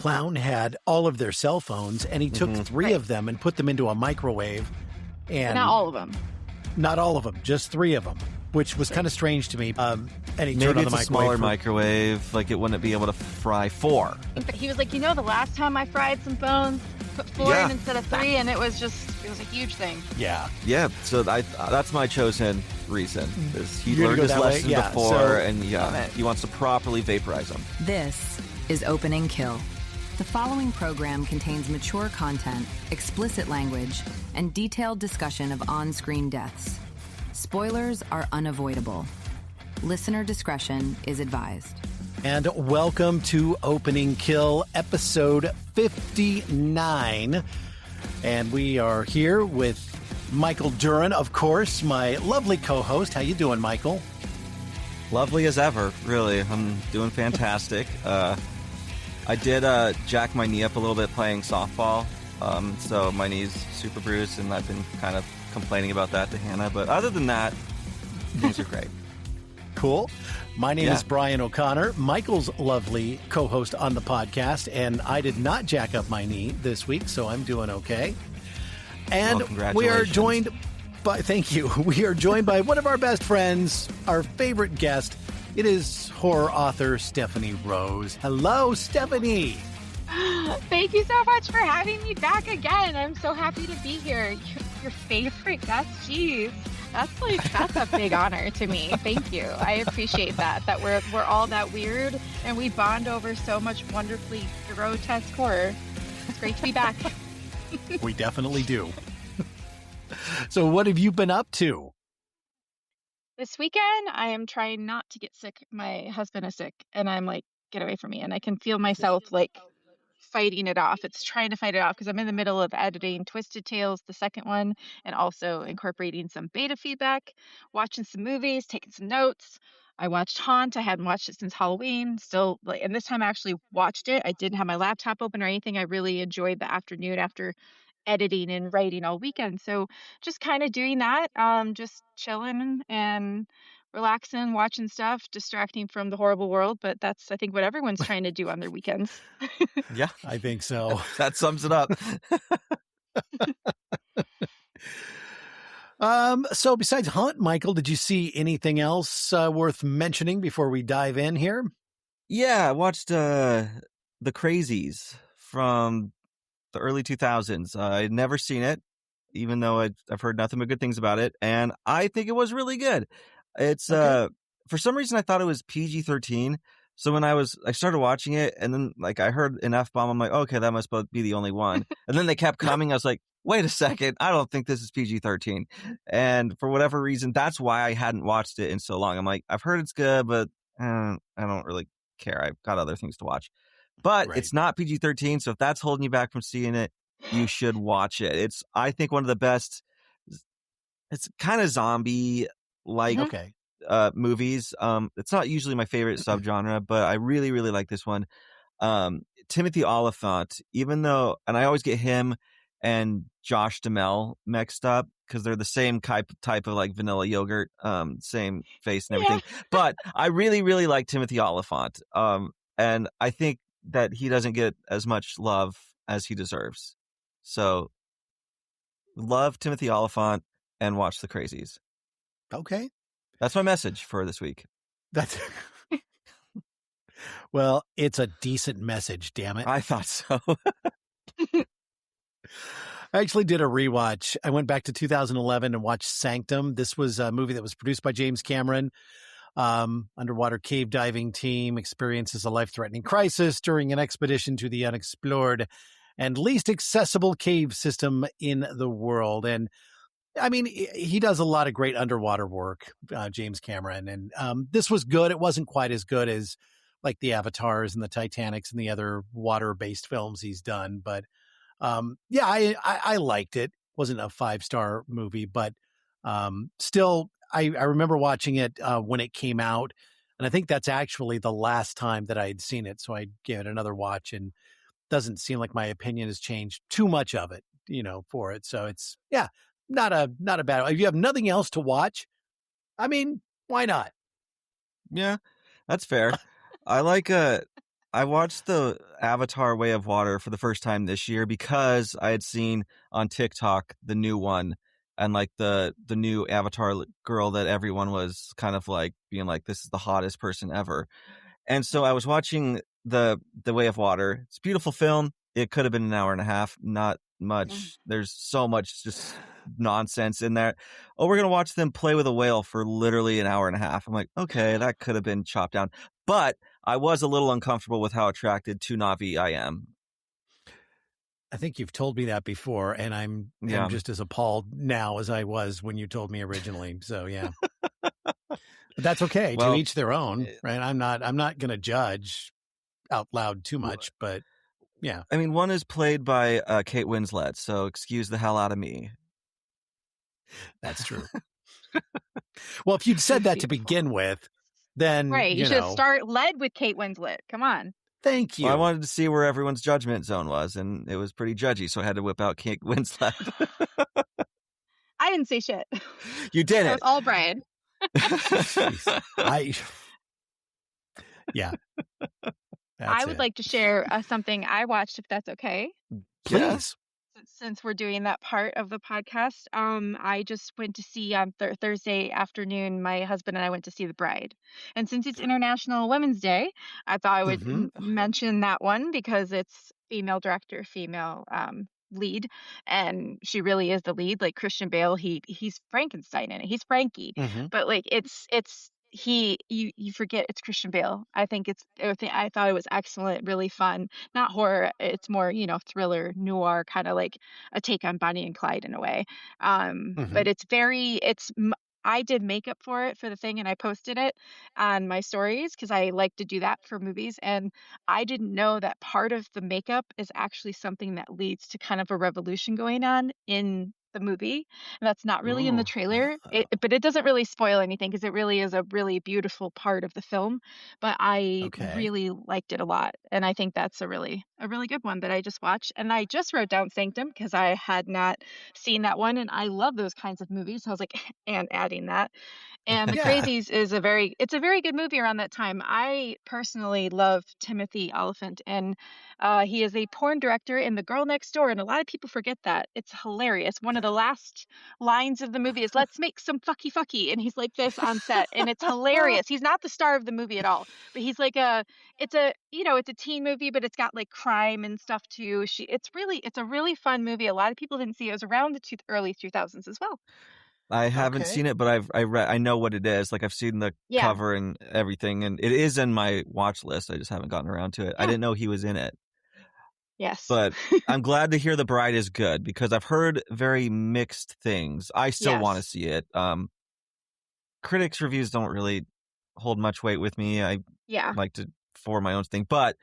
clown had all of their cell phones, and he took three of them and put them into a microwave. And not all of them. Not all of them, just three of them, which was kind of strange to me. And he Maybe turned on it's the a smaller microwave. microwave, like it wouldn't be able to fry 4. He was like, the last time I fried some bones, put 4 in instead of 3, and it was a huge thing. Yeah. Yeah, so that's my chosen reason. Is he You're learned gonna his go that way? lesson Yeah, before, so- and he wants to properly vaporize them. This is Opening Kill. The following program contains mature content, explicit language, and detailed discussion of on-screen deaths. Spoilers are unavoidable. Listener discretion is advised. And welcome to Opening Kill, episode 59. And we are here with Michael Duran, of course, my lovely co-host. How you doing, Michael? Lovely as ever, really. I'm doing fantastic. I did jack my knee up a little bit playing softball, so my knee's super bruised, and I've been kind of complaining about that to Hannah. But other than that, things are great. Cool. My name is Brian O'Connor, Michael's lovely co-host on the podcast, and I did not jack up my knee this week, so I'm doing okay. And we are joined by, thank you, we are joined by one of our best friends, our favorite guest. It is horror author Stephanie Rose. Hello, Stephanie. Thank you so much for having me back again. I'm so happy to be here. Your favorite guest, jeez. That's a big honor to me. Thank you. I appreciate that we're all that weird and we bond over so much wonderfully grotesque horror. It's great to be back. We definitely do. So what have you been up to? This weekend, I am trying not to get sick. My husband is sick, and I'm like, get away from me. And I can feel myself like fighting it off. It's trying to fight it off because I'm in the middle of editing Twisted Tales, the second one, and also incorporating some beta feedback, watching some movies, taking some notes. I watched Haunt. I hadn't watched it since Halloween. Still, and this time I actually watched it. I didn't have my laptop open or anything. I really enjoyed the afternoon after editing and writing all weekend. So just kind of doing that, just chilling and relaxing, watching stuff, distracting from the horrible world. But that's, I think, what everyone's trying to do on their weekends. Yeah, I think so. That sums it up. So besides Hunt, Michael, did you see anything else worth mentioning before we dive in here? Yeah, I watched The Crazies from the early 2000s. I'd never seen it, even though I've heard nothing but good things about it, and I think it was really good. It's for some reason I thought it was PG-13. So when I started watching it, and then like I heard an F-bomb, I'm like, okay, that must be the only one. And then they kept coming. I was like, wait a second, I don't think this is PG-13. And for whatever reason, that's why I hadn't watched it in so long. I'm like, I've heard it's good, but I don't really care. I've got other things to watch. But It's not PG-13, so if that's holding you back from seeing it, you should watch it. It's, I think, one of the best. It's kind of zombie-like movies. It's not usually my favorite subgenre, but I really, really like this one. Timothy Olyphant, even though, and I always get him and Josh Duhamel mixed up because they're the same type of like vanilla yogurt, same face and everything. Yeah. But I really, really like Timothy Olyphant. And I think that he doesn't get as much love as he deserves. So love Timothy Olyphant and watch The Crazies. Okay. That's my message for this week. That's well, it's a decent message, damn it. I thought so. I actually did a rewatch. I went back to 2011 and watched Sanctum. This was a movie that was produced by James Cameron. Underwater cave diving team experiences a life-threatening crisis during an expedition to the unexplored and least accessible cave system in the world. And I mean, he does a lot of great underwater work, James Cameron. And this was good. It wasn't quite as good as like the Avatars and the Titanics and the other water-based films he's done. But I liked it. Wasn't a 5-star movie, but still, I remember watching it when it came out. And I think that's actually the last time that I had seen it. So I gave it another watch, and doesn't seem like my opinion has changed too much of it, for it. So it's, not a bad, if you have nothing else to watch, I mean, why not? Yeah, that's fair. I like I watched the Avatar Way of Water for the first time this year because I had seen on TikTok the new one and like the new Avatar girl that everyone was kind of like being like, this is the hottest person ever. And so I was watching the Way of Water. It's a beautiful film. It could have been an hour and a half, not much. There's so much just nonsense in there. Oh, we're going to watch them play with a whale for literally an hour and a half. I'm like, okay, that could have been chopped down. But I was a little uncomfortable with how attracted to Na'vi I am. I think you've told me that before, and I'm just as appalled now as I was when you told me originally. So yeah. But that's okay. Well, to each their own, right? I'm not going to judge out loud too much, but yeah. I mean, one is played by Kate Winslet, so excuse the hell out of me. That's true. Well, if you'd said that to begin with, then right, you should have led with Kate Winslet. Come on. Thank you. Well, I wanted to see where everyone's judgment zone was, and it was pretty judgy, so I had to whip out Kate Winslet. I didn't say shit. You didn't. That was all Brian. Yeah. I would like to share something I watched, if that's okay. Please. Since we're doing that part of the podcast, I just went to see on Thursday afternoon, my husband and I went to see The Bride. And since it's International Women's Day, I thought I would mention that one because it's female director, female lead, and she really is the lead. Like Christian Bale, he's Frankenstein in it. He's Frankie, but like you forget it's Christian Bale. I thought it was excellent, really fun. Not horror, it's more, thriller, noir, kind of like a take on Bonnie and Clyde in a way. But I did makeup for the thing, and I posted it on my stories because I like to do that for movies. And I didn't know that part of the makeup is actually something that leads to kind of a revolution going on in the movie. And that's not really in the trailer, but it doesn't really spoil anything because it really is a really beautiful part of the film. But I really liked it a lot. And I think that's a really good one that I just watched. And I just wrote down Sanctum because I had not seen that one. And I love those kinds of movies. So I was like, and adding that. And The Crazies is a very good movie around that time. I personally love Timothy Olyphant, and he is a porn director in The Girl Next Door, and a lot of people forget that. It's hilarious. One of the last lines of the movie is, "Let's make some fucky," and he's like this on set, and it's hilarious. He's not the star of the movie at all, but he's like it's a teen movie, but it's got like crime and stuff too. It's a really fun movie. A lot of people didn't see it. It was around the early 2000s as well. I haven't seen it, but I know what it is. Like I've seen the cover and everything, and it is in my watch list. I just haven't gotten around to it. I didn't know he was in it. Yes. But I'm glad to hear The Bride is good because I've heard very mixed things. I still want to see it. Critics' reviews don't really hold much weight with me. I like to form my own thing, but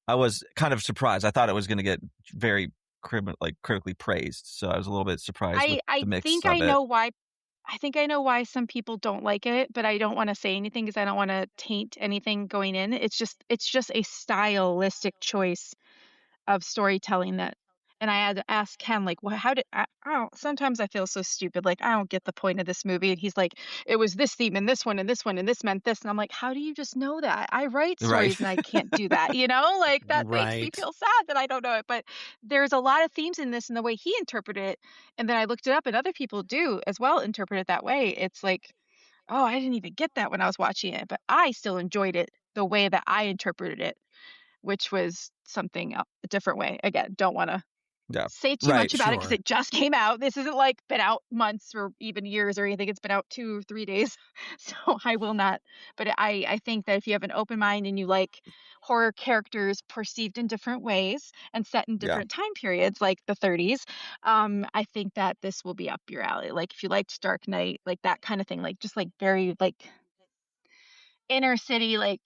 I was kind of surprised. I thought it was going to get very critically praised, so I was a little bit surprised with the mix of it. I think I know why some people don't like it, but I don't want to say anything because I don't want to taint anything going in. It's just a stylistic choice of storytelling and I had to ask Ken, like, well, sometimes I feel so stupid. Like, I don't get the point of this movie. And he's like, it was this theme and this one and this one, and this meant this. And I'm like, how do you just know that? I write stories and I can't do that, like that makes me feel sad that I don't know it. But there's a lot of themes in this and the way he interpreted it. And then I looked it up and other people do as well interpret it that way. It's like, oh, I didn't even get that when I was watching it, but I still enjoyed it the way that I interpreted it, which was something a different way. Again, don't want to say too much about it because it just came out. This isn't like been out months or even years or anything. It's been out 2 or 3 days. So I will not. But I think that if you have an open mind and you like horror characters perceived in different ways and set in different time periods, like the 30s, I think that this will be up your alley. Like if you liked Dark Knight, like that kind of thing, like just like very like inner city, like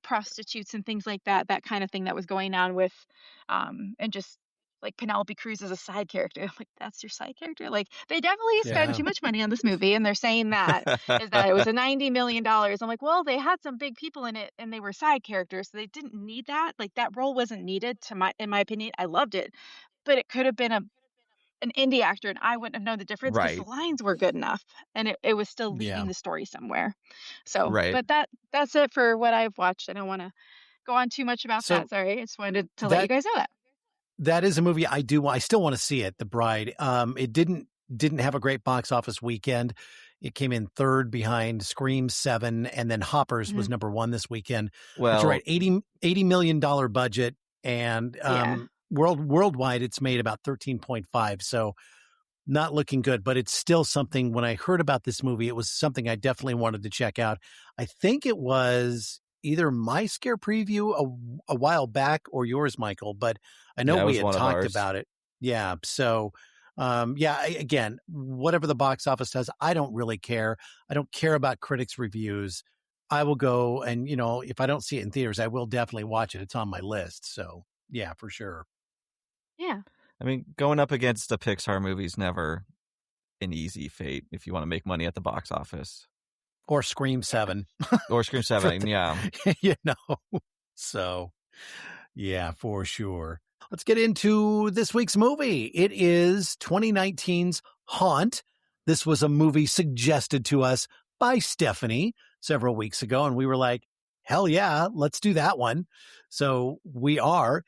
prostitutes and things like that kind of thing that was going on with and just like Penelope Cruz as a side character. I'm like, that's your side character? Like they definitely spent too much money on this movie, and they're saying that is that it was a $90 million. I'm like, well, they had some big people in it and they were side characters, so they didn't need that. Like that role wasn't needed in my opinion. I loved it, but it could have been an indie actor and I wouldn't have known the difference because the lines were good enough and it was still leading the story somewhere. So but that's it for what I've watched. I don't want to go on too much about So that. Sorry. I just wanted to let you that guys know that. that is a movie I still want to see it, The Bride. It didn't have a great box office weekend. It came in third behind Scream 7, and then Hoppers was Mhm. number 1 this weekend. But you're Well, right, $80 million budget, and Yeah. worldwide it's made about 13.5. So not looking good, but it's still something. When I heard about this movie, it was something I definitely wanted to check out. I think it was either my scare preview a while back or yours, Michael, but I know yeah, it we was had one of talked ours. about it. Yeah. So, again, whatever the box office does, I don't really care. I don't care about critics' reviews. I will go and, if I don't see it in theaters, I will definitely watch it. It's on my list. So, yeah, for sure. Yeah. I mean, going up against a Pixar movie is never an easy fate if you want to make money at the box office. Or Scream 7. Or Scream 7, yeah. So, yeah, for sure. Let's get into this week's movie. It is 2019's Haunt. This was a movie suggested to us by Stephanie several weeks ago, and we were like, hell yeah, let's do that one. So we are.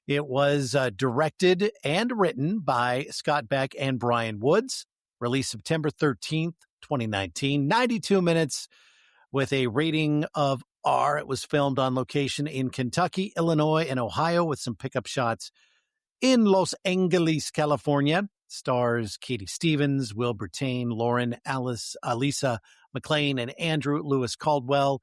It was directed and written by Scott Beck and Brian Woods, released September 13th, 2019, 92 minutes with a rating of R. It was filmed on location in Kentucky, Illinois, and Ohio with some pickup shots in Los Angeles, California. Stars Katie Stevens, Will Brittain, Lauren, Lisa McLean, and Andrew Lewis Caldwell.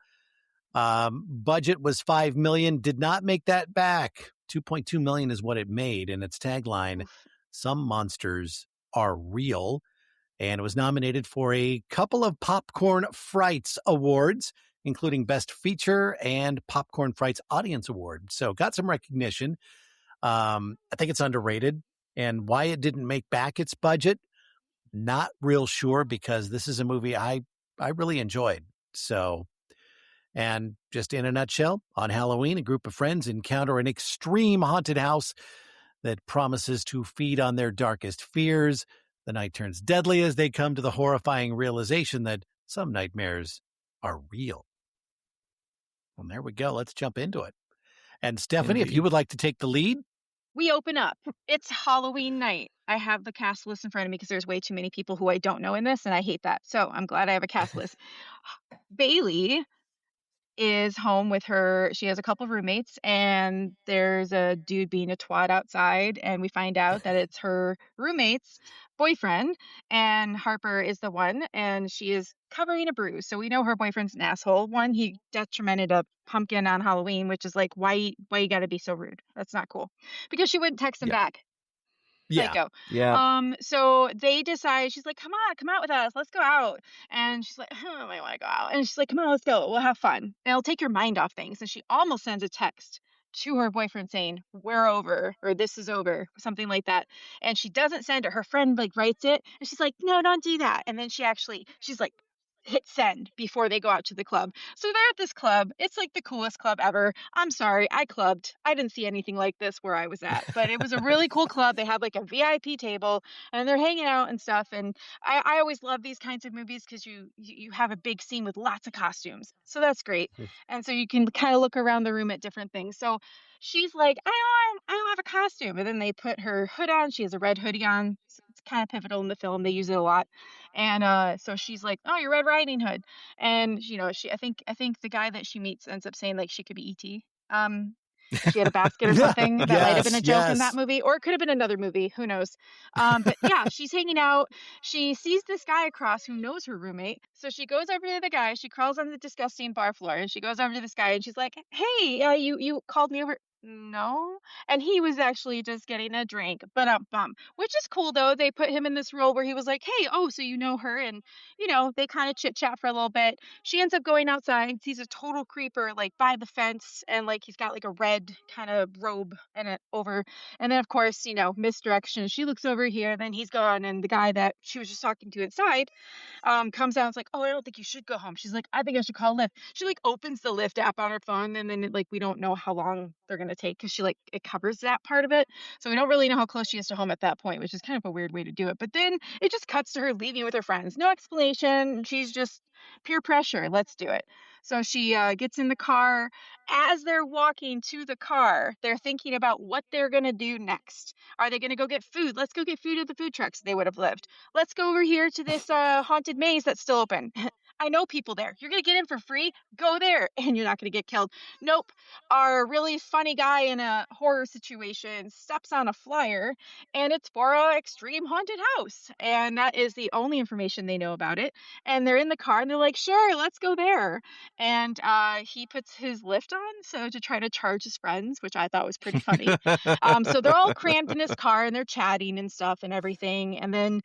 Budget was $5 million. Did not make that back. $2.2 million is what it made, and its tagline, Oof. "Some monsters are real." And it was nominated for a couple of Popcorn Frights Awards, including Best Feature and Popcorn Frights Audience Award. So got some recognition. I think it's underrated. And why it didn't make back its budget, not real sure, because this is a movie I really enjoyed. So, and just in a nutshell, on Halloween, a group of friends encounter an extreme haunted house that promises to feed on their darkest fears. The night turns deadly as they come to the horrifying realization that some nightmares are real. Well, there we go. Let's jump into it. And Stephanie, if you Indeed. would like to take the lead. We open up. It's Halloween night. I have the cast list in front of me because there's way too many people who I don't know in this, and I hate that. So I'm glad I have a cast list. Bailey is home with she has a couple roommates, and there's a dude being a twat outside, and we find out that it's her roommate's boyfriend, and Harper is the one, and she is covering a bruise. So we know her boyfriend's an asshole. One, he detrimented a pumpkin on Halloween, which is like, why you gotta be so rude? That's not cool. Because she wouldn't text him Yeah. back. Yeah. Psycho. Yeah. So they decide, she's like, come on, come out with us. Let's go out. And she's like, I don't really want to go out. And she's like, come on, let's go. We'll have fun. And it'll take your mind off things. And she almost sends a text to her boyfriend saying, we're over, or this is over, something like that. And she doesn't send it. Her friend like writes it. And she's like, no, don't do that. And then she's like, hit send before they go out to the club. So they're at this club. It's like the coolest club ever. I'm sorry, I clubbed. I didn't see anything like this where I was at, but it was a really cool club. They have like a VIP table and they're hanging out and stuff. And I always love these kinds of movies because you have a big scene with lots of costumes. So that's great. And so you can kind of look around the room at different things. So she's like, I don't have a costume. And then they put her hood on. She has a red hoodie on. It's kind of pivotal in the film. They use it a lot. And so she's like, "Oh, your Red Riding Hood," and I think the guy that she meets ends up saying like she could be E.T. She had a basket or something. That might have been a joke in that movie, or it could have been another movie. Who knows? But yeah, she's hanging out. She sees this guy across who knows her roommate, so she goes over to the guy. She crawls on the disgusting bar floor, and she goes over to this guy, and she's like, "Hey, you called me over." No, and he was actually just getting a drink, but which is cool though. They put him in this role where he was like, "Hey, oh, so you know her," and they kind of chit chat for a little bit. She ends up going outside, sees a total creeper like by the fence, and like he's got like a red kind of robe and it over, and then of course misdirection. She looks over here, then he's gone, and the guy that she was just talking to inside comes out and's like, "Oh, I don't think you should go home." She's like, "I think I should call Lyft." She like opens the Lyft app on her phone, and then we don't know how long they're gonna to take because she it covers that part of it. So we don't really know how close she is to home at that point, which is kind of a weird way to do it. But then it just cuts to her leaving with her friends. No explanation. She's just peer pressure. Let's do it. So she gets in the car. As they're walking to the car, they're thinking about what they're going to do next. Are they going to go get food? Let's go get food at the food trucks they would have lived. Let's go over here to this haunted maze that's still open. I know people there. You're going to get in for free. Go there and you're not going to get killed. Nope. Our really funny guy in a horror situation steps on a flyer and it's for a extreme haunted house. And that is the only information they know about it. And they're in the car and they're like, sure, let's go there. And he puts his lift on so to try to charge his friends, which I thought was pretty funny. So they're all crammed in his car and they're chatting and stuff and everything. And then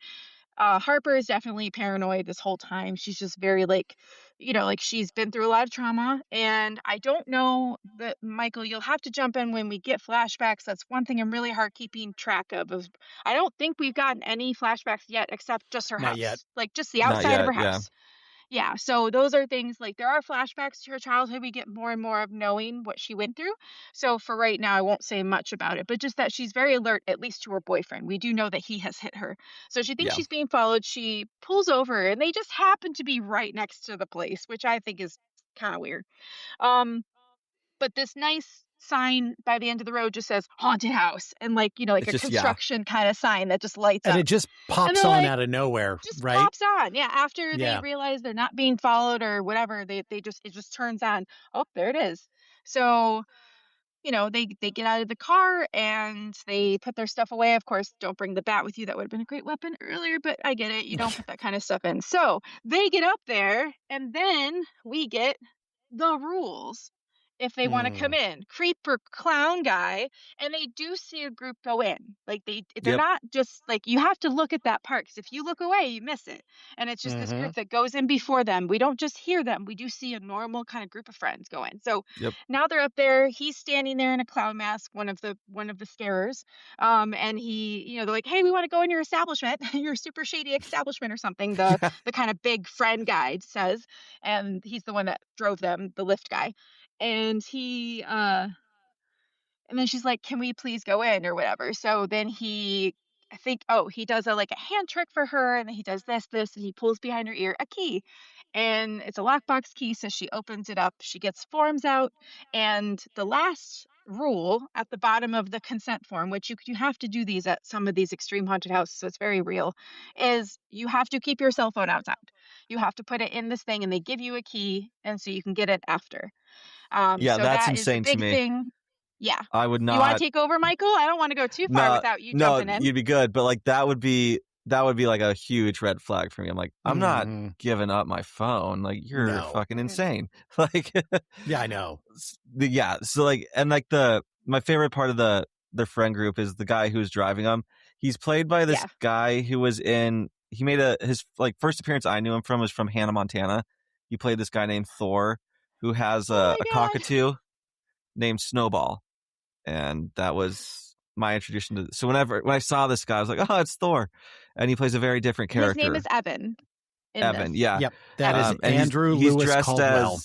Harper is definitely paranoid this whole time. She's just very she's been through a lot of trauma. And I don't know that, Michael, you'll have to jump in when we get flashbacks. That's one thing I'm really hard keeping track of. I don't think we've gotten any flashbacks yet, except just her Not house. yet. Like just the Not outside of yet, her house. Yeah, so those are things there are flashbacks to her childhood. We get more and more of knowing what she went through. So for right now, I won't say much about it, but just that she's very alert, at least to her boyfriend. We do know that he has hit her. So she thinks Yeah. she's being followed. She pulls over and they just happen to be right next to the place, which I think is kind of weird. But this nice sign by the end of the road just says haunted house and It's a just, construction kind of sign that just lights And up. it just pops they're on like, out of nowhere, just right? pops on. Yeah, after they Yeah. realize they're not being followed or whatever, it just turns on. Oh, there it is. So, they get out of the car and they put their stuff away. Of course, don't bring the bat with you. That would have been a great weapon earlier, but I get it. You don't put that kind of stuff in. So they get up there and then we get the rules if they want to come in. Creeper clown guy, and they do see a group go in. They're Yep. not just you have to look at that part because if you look away, you miss it. And it's just this group that goes in before them. We don't just hear them. We do see a normal kind of group of friends go in. So Yep. now they're up there. He's standing there in a clown mask, one of the scarers. And they're like, hey, we want to go in your establishment, your super shady establishment or something. The kind of big friend guide says, and he's the one that drove them, the Lyft guy. And and then she's like, can we please go in or whatever? So then he does a hand trick for her, and then he does this, and he pulls behind her ear a key. And it's a lockbox key, so she opens it up. She gets forms out, and the last rule at the bottom of the consent form, which you have to do these at some of these extreme haunted houses, so it's very real, is you have to keep your cell phone outside. You have to put it in this thing, and they give you a key, and so you can get it after. Yeah, So that's that is the insane to big me. thing. Yeah. I would You want not. to take over, Michael? I don't want to go too far without you jumping in. You'd be good, but that would be like a huge red flag for me. I'm like, I'm not giving up my phone. You're fucking insane. Yeah, I know. Yeah. So my favorite part of their friend group is the guy who's driving them. He's played by this guy who was he made his first appearance I knew him from was from Hannah Montana. He played this guy named Thor who has a cockatoo named Snowball. And that was my introduction to. So when I saw this guy, I was like, "Oh, it's Thor," and he plays a very different character. His name is Evan. Evan, yeah, yep, that is and Andrew he's Lewis dressed Caldwell.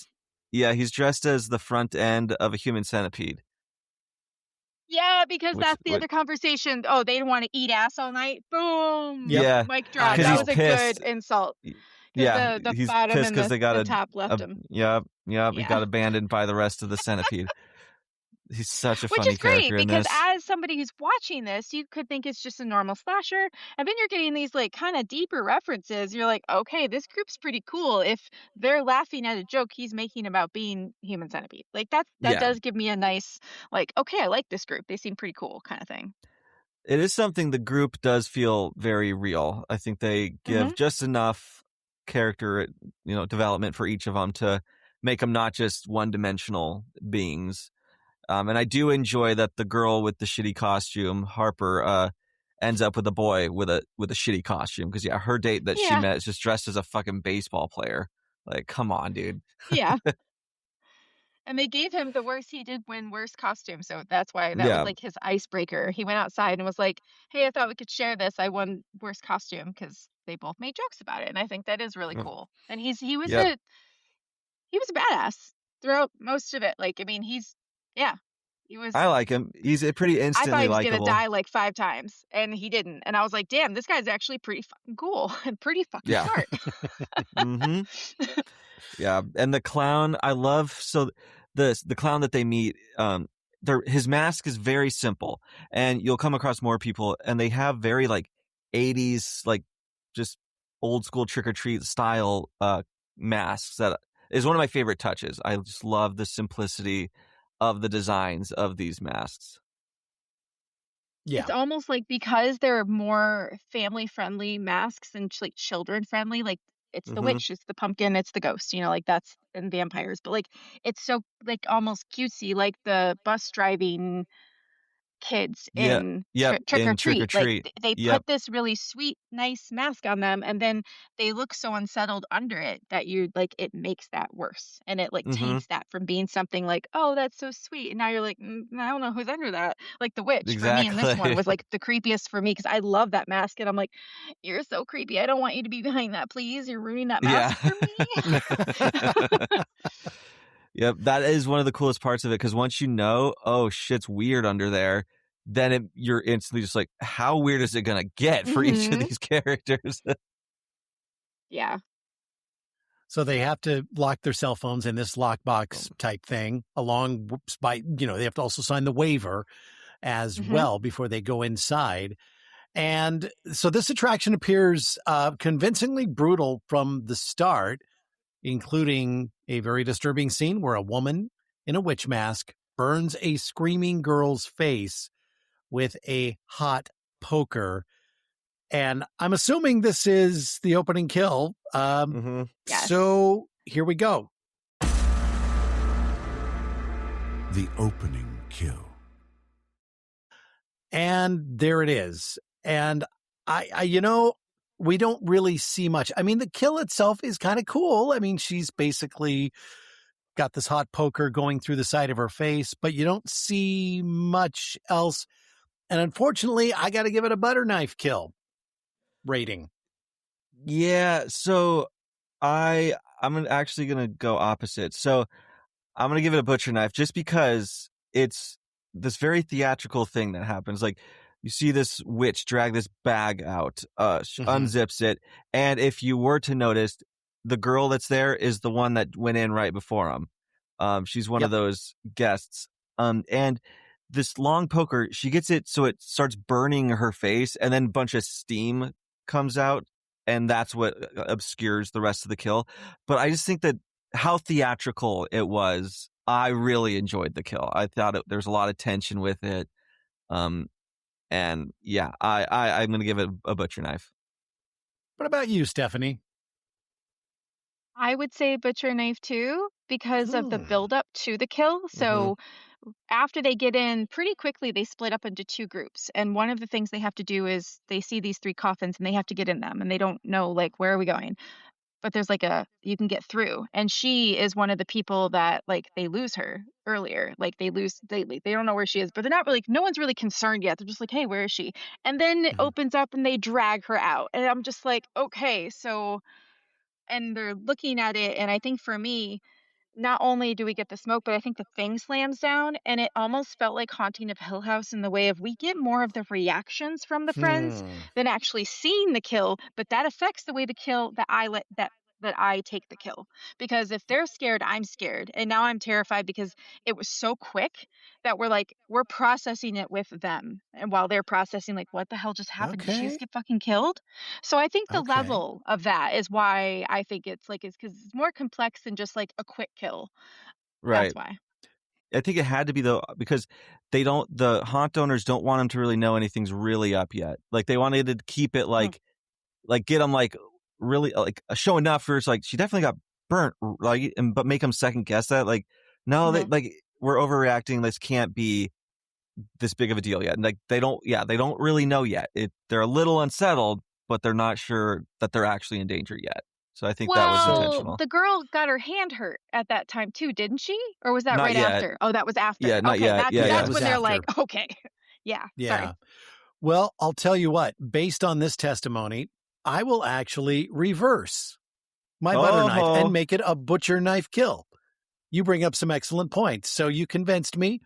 he's dressed as the front end of a human centipede. Yeah, because that's the other conversation. Oh, they want to eat ass all night. Boom. Yep. Yeah, mic drop. That was a good insult. Yeah, the he's bottom pissed and because they got the top left him. Yep, he got abandoned by the rest of the centipede. He's such a Which funny is great character in because this. as somebody who's watching this, you could think it's just a normal slasher, and then you're getting these kind of deeper references. You're like, okay, this group's pretty cool. If they're laughing at a joke he's making about being human centipede, that does give me a nice okay, I like this group. They seem pretty cool, kind of thing. It is something the group does feel very real. I think they give just enough character, development for each of them to make them not just one-dimensional beings. And I do enjoy that the girl with the shitty costume, Harper, ends up with a boy with a shitty costume because her date that she met is just dressed as a fucking baseball player. Come on, dude. Yeah. And they gave him the worst he did win worst costume. So that's why that was his icebreaker. He went outside and was like, hey, I thought we could share this. I won worst costume because they both made jokes about it. And I think that is really cool. And he was a badass throughout most of it. I like him. He's pretty I thought instantly he was gonna likable. die like 5 times, and he didn't. And I was like, damn, this guy's actually pretty fucking cool and pretty fucking Yeah. smart. Mm-hmm. Yeah, and the clown, I love. So the clown that they meet, his mask is very simple, and you'll come across more people, and they have very like 80s, like just old school trick or treat style masks. That is one of my favorite touches. I just love the simplicity of the designs of these masks. Yeah. It's almost like because they're more family-friendly masks and like children-friendly, like it's the Mm-hmm. witch, it's the pumpkin, it's the ghost, like that's and vampires. But like it's so like almost cutesy, like the bus driving kids Yeah. in Yep. Trick or In Trick or Treat. Like Treat. they Yep. put this really sweet, nice mask on them, and then they look so unsettled under it that you like it makes that worse, and it like Mm-hmm. takes that from being something like, oh, that's so sweet, and now you're like, I don't know who's under that. Like the witch for me in this one Exactly. was like the creepiest for me because I love that mask, and I'm like, you're so creepy. I don't want you to be behind that, please. You're ruining that mask for me. Yep, that is one of the coolest parts of it, because once you know, oh, shit's weird under there, then you're instantly just like, how weird is it going to get for each of Mhm. these characters? Yeah. So they have to lock their cell phones in this lockbox type thing along by, they have to also sign the waiver as Mhm. well before they go inside. And so this attraction appears convincingly brutal from the start, including a very disturbing scene where a woman in a witch mask burns a screaming girl's face with a hot poker. And I'm assuming this is the opening kill. Mm-hmm. Yes. So here we go. The opening kill. And there it is. And I we don't really see much. I mean, the kill itself is kind of cool. I mean, she's basically got this hot poker going through the side of her face, but you don't see much else. And unfortunately, I got to give it a butter knife kill rating. Yeah, so I'm actually going to go opposite. So I'm going to give it a butcher knife just because it's this very theatrical thing that happens. Like, you see this witch drag this bag out, unzips it, and if you were to notice, the girl that's there is the one that went in right before him. She's one of those guests. And this long poker, she gets it so it starts burning her face, and then a bunch of steam comes out, and that's what obscures the rest of the kill. But I just think that how theatrical it was, I really enjoyed the kill. I thought there's a lot of tension with it. And yeah, I'm going to give it a butcher knife. What about you, Stephanie? I would say butcher knife too because of the buildup to the kill. So after they get in, pretty quickly they split up into 2 groups. And one of the things they have to do is they see these 3 coffins and they have to get in them, and they don't know like where are we going. But there's like you can get through, and she is one of the people that like they lose her earlier. Like they don't know where she is, but they're not really, no one's really concerned yet. They're just like, hey, where is she? And then it opens up and they drag her out, and I'm just like, okay, so. And they're looking at it, and I think for me, not only do we get the smoke, but I think the thing slams down, and it almost felt like Haunting of Hill House in the way of we get more of the reactions from the friends than actually seeing the kill, but that affects the way the kill that I take the kill. Because if they're scared, I'm scared. And now I'm terrified because it was so quick that we're processing it with them. And while they're processing, like, what the hell just happened? Did she just get fucking killed? So I think the level of that is why I think it's because it's more complex than just like a quick kill. Right. That's why. I think it had to be though, because the haunt owners don't want them to really know anything's really up yet. Like they wanted to keep it like get them like really like show enough where it's like she definitely got burnt, like, but make them second guess that. Like, no, like we're overreacting. This can't be this big of a deal yet. And like they don't really know yet. They're a little unsettled, but they're not sure that they're actually in danger yet. So I think that was intentional. The girl got her hand hurt at that time too, didn't she? Or was that Not right yet. after? Oh, that was after. Yeah, not yet. That's was when they're after. like, okay. Yeah. Sorry. Well, I'll tell you what, based on this testimony, I will actually reverse my butter knife and make it a butcher knife kill. You bring up some excellent points. So you convinced me.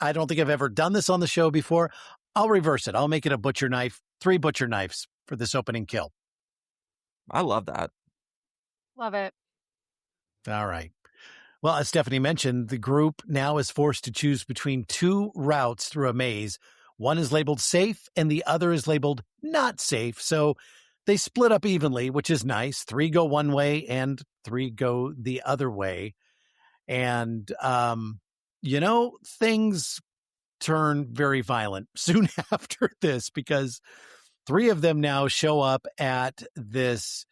I don't think I've ever done this on the show before. I'll reverse it. I'll make it a butcher knife, 3 butcher knives for this opening kill. I love that. Love it. All right. Well, as Stephanie mentioned, the group now is forced to choose between 2 routes through a maze. One is labeled safe and the other is labeled not safe. So they split up evenly, which is nice. 3 go one way and 3 go the other way. And, things turn very violent soon after this because 3 of them now show up at this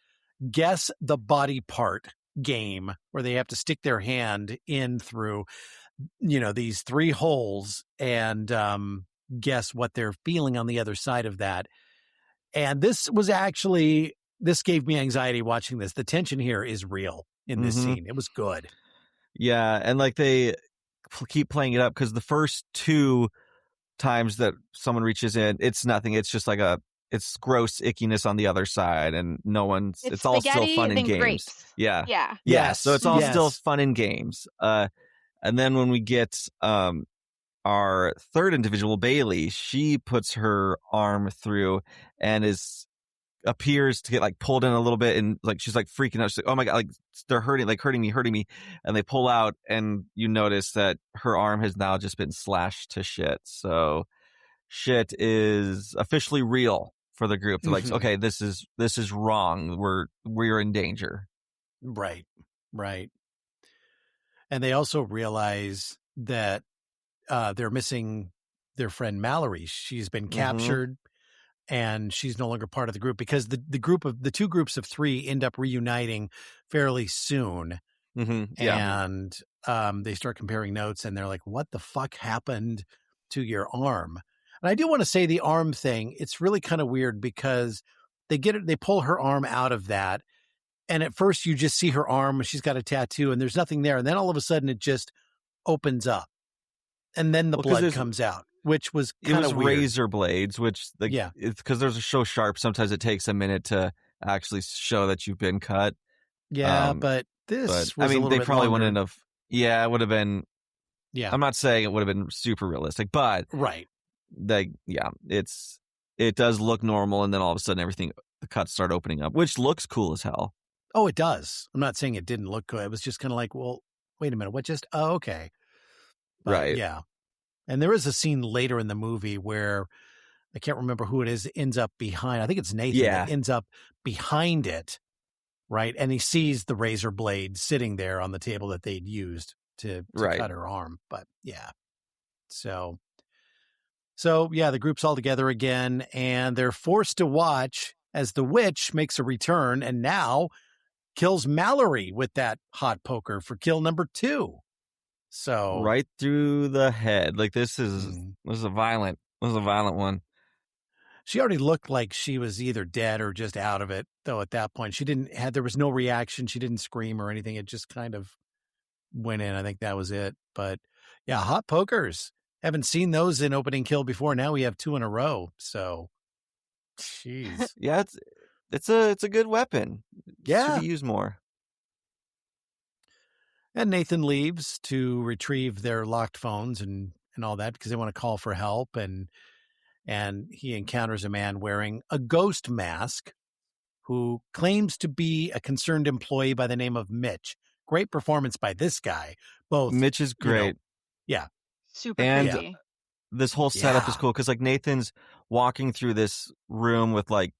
guess the body part game where they have to stick their hand in through, these 3 holes and guess what they're feeling on the other side of that. And this gave me anxiety watching this. The tension here is real in this scene. It was good. Yeah, and like they keep playing it up because the first 2 times that someone reaches in, it's nothing. It's just like it's gross ickiness on the other side, and it's all still fun and games. Grapes. Yeah. Yes. So it's all still fun and games. And then when we get our third individual, Bailey, she puts her arm through and appears to get like pulled in a little bit, and like she's like freaking out. She's like, oh my God, like they're hurting me. And they pull out, and you notice that her arm has now just been slashed to shit. So shit is officially real for the group. They're like, okay, this is wrong. We're in danger. Right. And they also realize that they're missing their friend Mallory. She's been captured and she's no longer part of the group because the 2 groups of 3 end up reuniting fairly soon. And they start comparing notes and they're like, what the fuck happened to your arm? And I do want to say the arm thing, it's really kind of weird because they pull her arm out of that. And at first you just see her arm and she's got a tattoo and there's nothing there. And then all of a sudden it just opens up and then the blood comes out, which was kind of weird. Razor blades, which it's because they're so sharp. Sometimes it takes a minute to actually show that you've been cut. Yeah. But this was they probably longer. wouldn't have. Yeah, it would have been. Yeah. I'm not saying it would have been super realistic, but right. It does look normal, and then all of a sudden the cuts start opening up, which looks cool as hell. Oh, it does. I'm not saying it didn't look good. It was just kind of like, well, wait a minute, what just? Oh, okay. But, right. Yeah. And there is a scene later in the movie where I can't remember who it is, ends up behind. I think it's Nathan that ends up behind it, right? And he sees the razor blade sitting there on the table that they'd used to cut her arm. But yeah. So yeah, the group's all together again, and they're forced to watch as the witch makes a return and now kills Mallory with that hot poker for kill number 2. So right through the head. Like this is a violent one. She already looked like she was either dead or just out of it, though at that point there was no reaction. She didn't scream or anything. It just kind of went in. I think that was it. But yeah, hot pokers. Haven't seen those in opening kill before. Now we have 2 in a row. So, jeez. Yeah, it's a good weapon. Yeah, should be used more. And Nathan leaves to retrieve their locked phones and all that because they want to call for help. And he encounters a man wearing a ghost mask who claims to be a concerned employee by the name of Mitch. Great performance by this guy. Both Mitch is great. Yeah. Super creepy. This whole setup is cool because like Nathan's walking through this room with like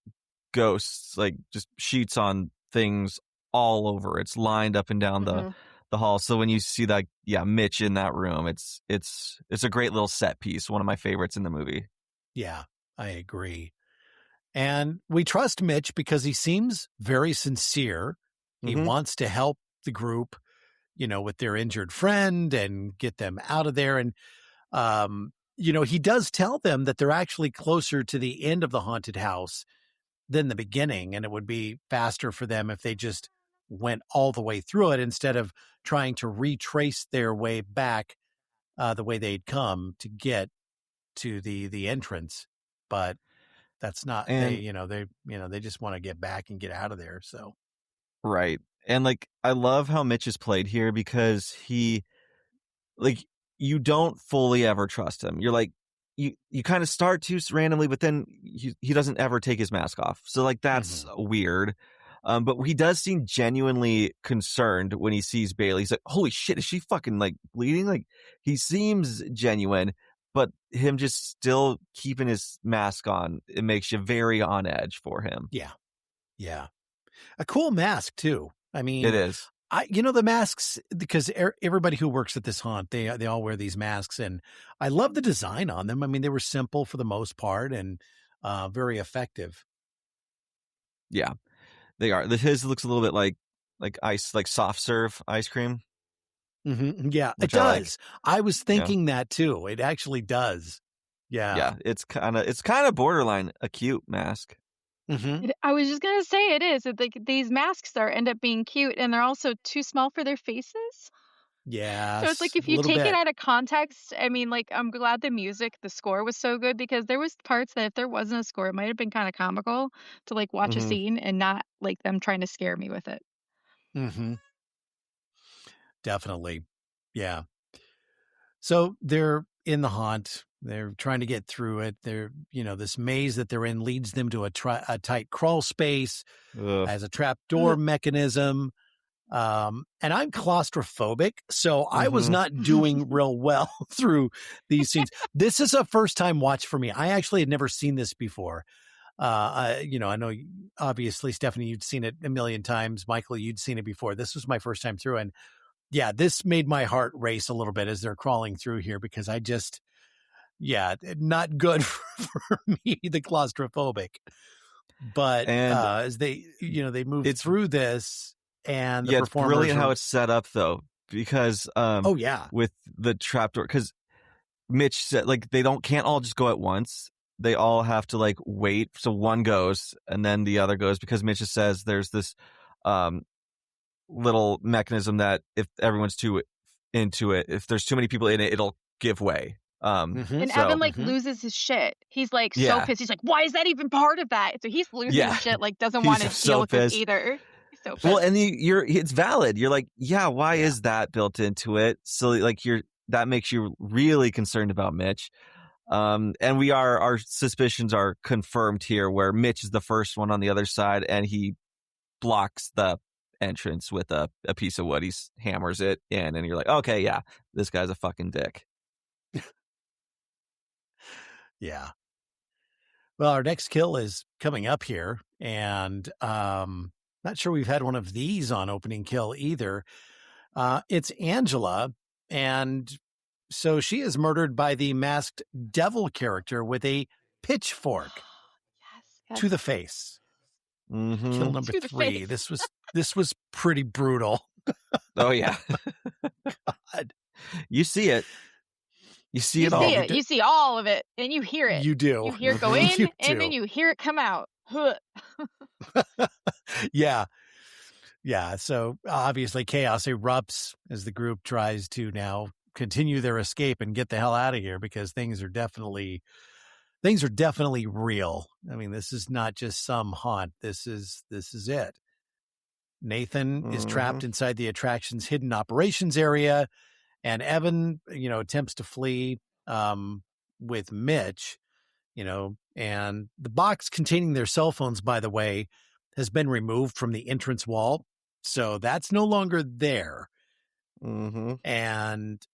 ghosts, like just sheets on things all over. It's lined up and down the hall. So when you see that, Mitch in that room, it's a great little set piece. One of my favorites in the movie. Yeah, I agree. And we trust Mitch because he seems very sincere. He wants to help the group, with their injured friend and get them out of there. And, he does tell them that they're actually closer to the end of the haunted house than the beginning. And it would be faster for them if they just went all the way through it instead of trying to retrace their way back the way they'd come to get to the entrance. But that's not, they just want to get back and get out of there. So. Right. And like, I love how Mitch is played here because he, like, you don't fully ever trust him. You're like, you kind of start to randomly, but then he doesn't ever take his mask off. So like that's weird. But he does seem genuinely concerned when he sees Bailey. He's like, holy shit, is she fucking like bleeding? Like he seems genuine, but him just still keeping his mask on, it makes you very on edge for him. Yeah. Yeah. A cool mask too. I mean, It is. The masks, because everybody who works at this haunt, they all wear these masks, and I love the design on them. I mean, they were simple for the most part and very effective. Yeah, they are. His looks a little bit like ice, like soft serve ice cream. Mm-hmm. Yeah, it Which does. I I was thinking that too. It actually does. Yeah. Yeah, it's kind of borderline a cute mask. Mm-hmm. I was just gonna say it is. Like these masks end up being cute, and they're also too small for their faces. Yeah. So it's like if you take it out of context, I mean, like I'm glad the score was so good, because there was parts that if there wasn't a score, it might have been kind of comical to like watch a scene and not like them trying to scare me with it. Mm-hmm. Definitely. Yeah. So they're in the haunt. They're trying to get through it. They're, this maze that they're in leads them to a tight crawl space, has a trap door mechanism. And I'm claustrophobic, so I was not doing real well through these scenes. This is a first time watch for me. I actually had never seen this before. I know obviously Stephanie, you'd seen it a million times. Michael, you'd seen it before. This was my first time through. And yeah, this made my heart race a little bit as they're crawling through here, because I just, not good for me, the claustrophobic. But as they move through this, and the it's brilliant how it's set up though, because with the trapdoor, because Mitch said like they can't all just go at once. They all have to like wait. So one goes and then the other goes, because Mitch says there's this little mechanism that if everyone's too into it, if there's too many people in it, it'll give way. And Evan loses his shit. He's like so pissed. He's like, why is that even part of that? So he's losing his shit, like doesn't want to deal with it either. He's so pissed. Well, and it's valid. You're like, why is that built into it? So like that makes you really concerned about Mitch. And our suspicions are confirmed here, where Mitch is the first one on the other side, and he blocks the entrance with a piece of wood. He hammers it in, and you're like, okay, yeah, this guy's a fucking dick. Yeah. Well, our next kill is coming up here, and not sure we've had one of these on opening kill either. It's Angela, and so she is murdered by the masked devil character with a pitchfork to the face. Mm-hmm. Kill number 3. This was pretty brutal. Oh yeah. God. You see it. You see it all. You see all of it, and you hear it. You do. You hear it go in, and then you hear it come out. Yeah. Yeah. So obviously chaos erupts as the group tries to now continue their escape and get the hell out of here, because things are definitely real. I mean, this is not just some haunt. This is it. Nathan is trapped inside the attraction's hidden operations area, and Evan, attempts to flee with Mitch, and the box containing their cell phones, by the way, has been removed from the entrance wall. So that's no longer there. Mm-hmm. And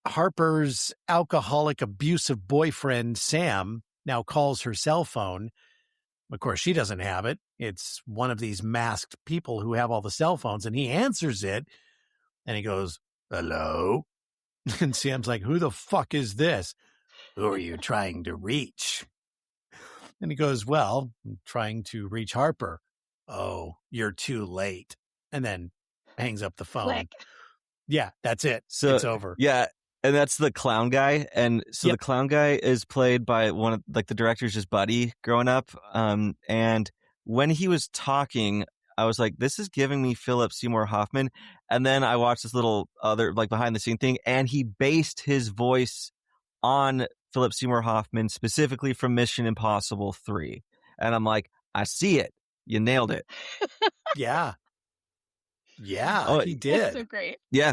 Harper's alcoholic, abusive boyfriend, Sam, now calls her cell phone. Of course, she doesn't have it. It's one of these masked people who have all the cell phones, and he answers it, and he goes, "Hello?" And Sam's like, "Who the fuck is this? Who are you trying to reach?" And he goes, "Well, I'm trying to reach Harper." "Oh, you're too late." And then hangs up the phone. Click. Yeah, that's it. So it's over. Yeah. And that's the clown guy. And so the clown guy is played by one of the director's just buddy growing up. And when he was talking, I was like, this is giving me Philip Seymour Hoffman. And then I watched this little other behind the scene thing, and he based his voice on Philip Seymour Hoffman, specifically from Mission Impossible 3. And I'm like, I see it. You nailed it. Yeah. Yeah, he did. That's so great. Yeah.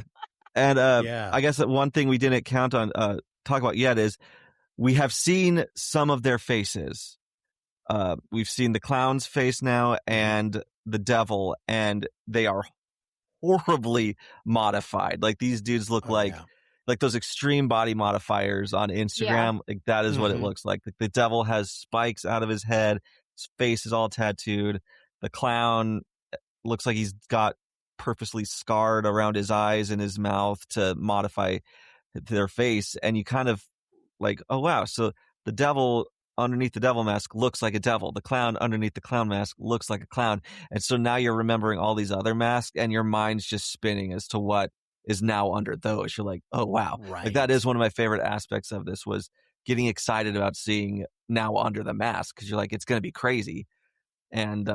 And Yeah. I guess that one thing we didn't talk about yet is we have seen some of their faces. We've seen the clown's face now and the devil, and they are horribly modified. Like these dudes look like those extreme body modifiers on Instagram. Like that is what it looks like. Like the devil has spikes out of his head. His face is all tattooed. The clown looks like he's got purposely scarred around his eyes and his mouth to modify their face. And you kind of like, oh wow, so the devil underneath the devil mask looks like a devil. The clown underneath the clown mask looks like a clown. And so now you're remembering all these other masks and your mind's just spinning as to what is now under those. You're like, oh wow. Right. Like that is one of my favorite aspects of this, was getting excited about seeing now under the mask, because you're like, it's going to be crazy. And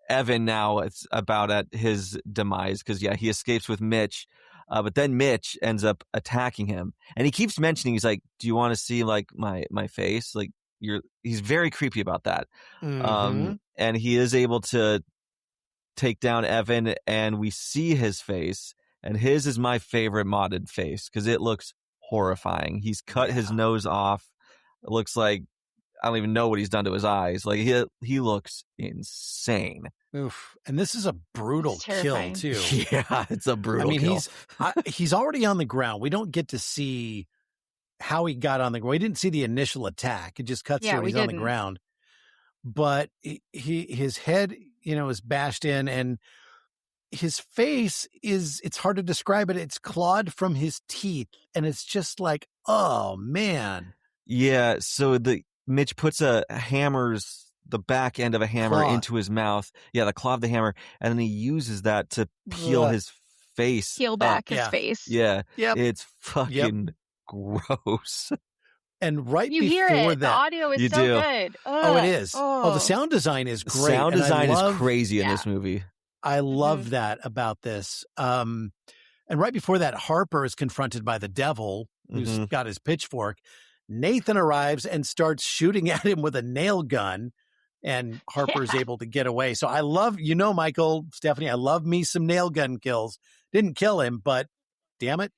Evan now, it's about at his demise, because he escapes with Mitch, but then Mitch ends up attacking him, and he keeps mentioning, he's like, do you want to see like my face? Like he's very creepy about that. And he is able to take down Evan, and we see his face, and his is my favorite modded face because it looks horrifying. He's cut his nose off. It looks like, I don't even know what he's done to his eyes. Like he looks insane. Oof. And this is a brutal kill too. Yeah, it's a brutal kill. He's already on the ground. We don't get to see how he got on the ground. We didn't see the initial attack. It just cuts through when he's on the ground. But his head, is bashed in, and his face it's hard to describe it. It's clawed from his teeth, and it's just like, oh man. Yeah, so Mitch puts the back end of a hammer into his mouth. Yeah, the claw of the hammer. And then he uses that to peel his face. Peel back his face. Yeah. Yep. It's fucking gross. And right you before hear it. that, The audio is so good. Oh, it is. Oh, the sound design is great. Sound design is crazy in this movie. I love that about this. And right before that, Harper is confronted by the devil, who's got his pitchfork. Nathan arrives and starts shooting at him with a nail gun, and Harper's able to get away. So I love, Michael, Stephanie, I love me some nail gun kills. Didn't kill him, but damn it,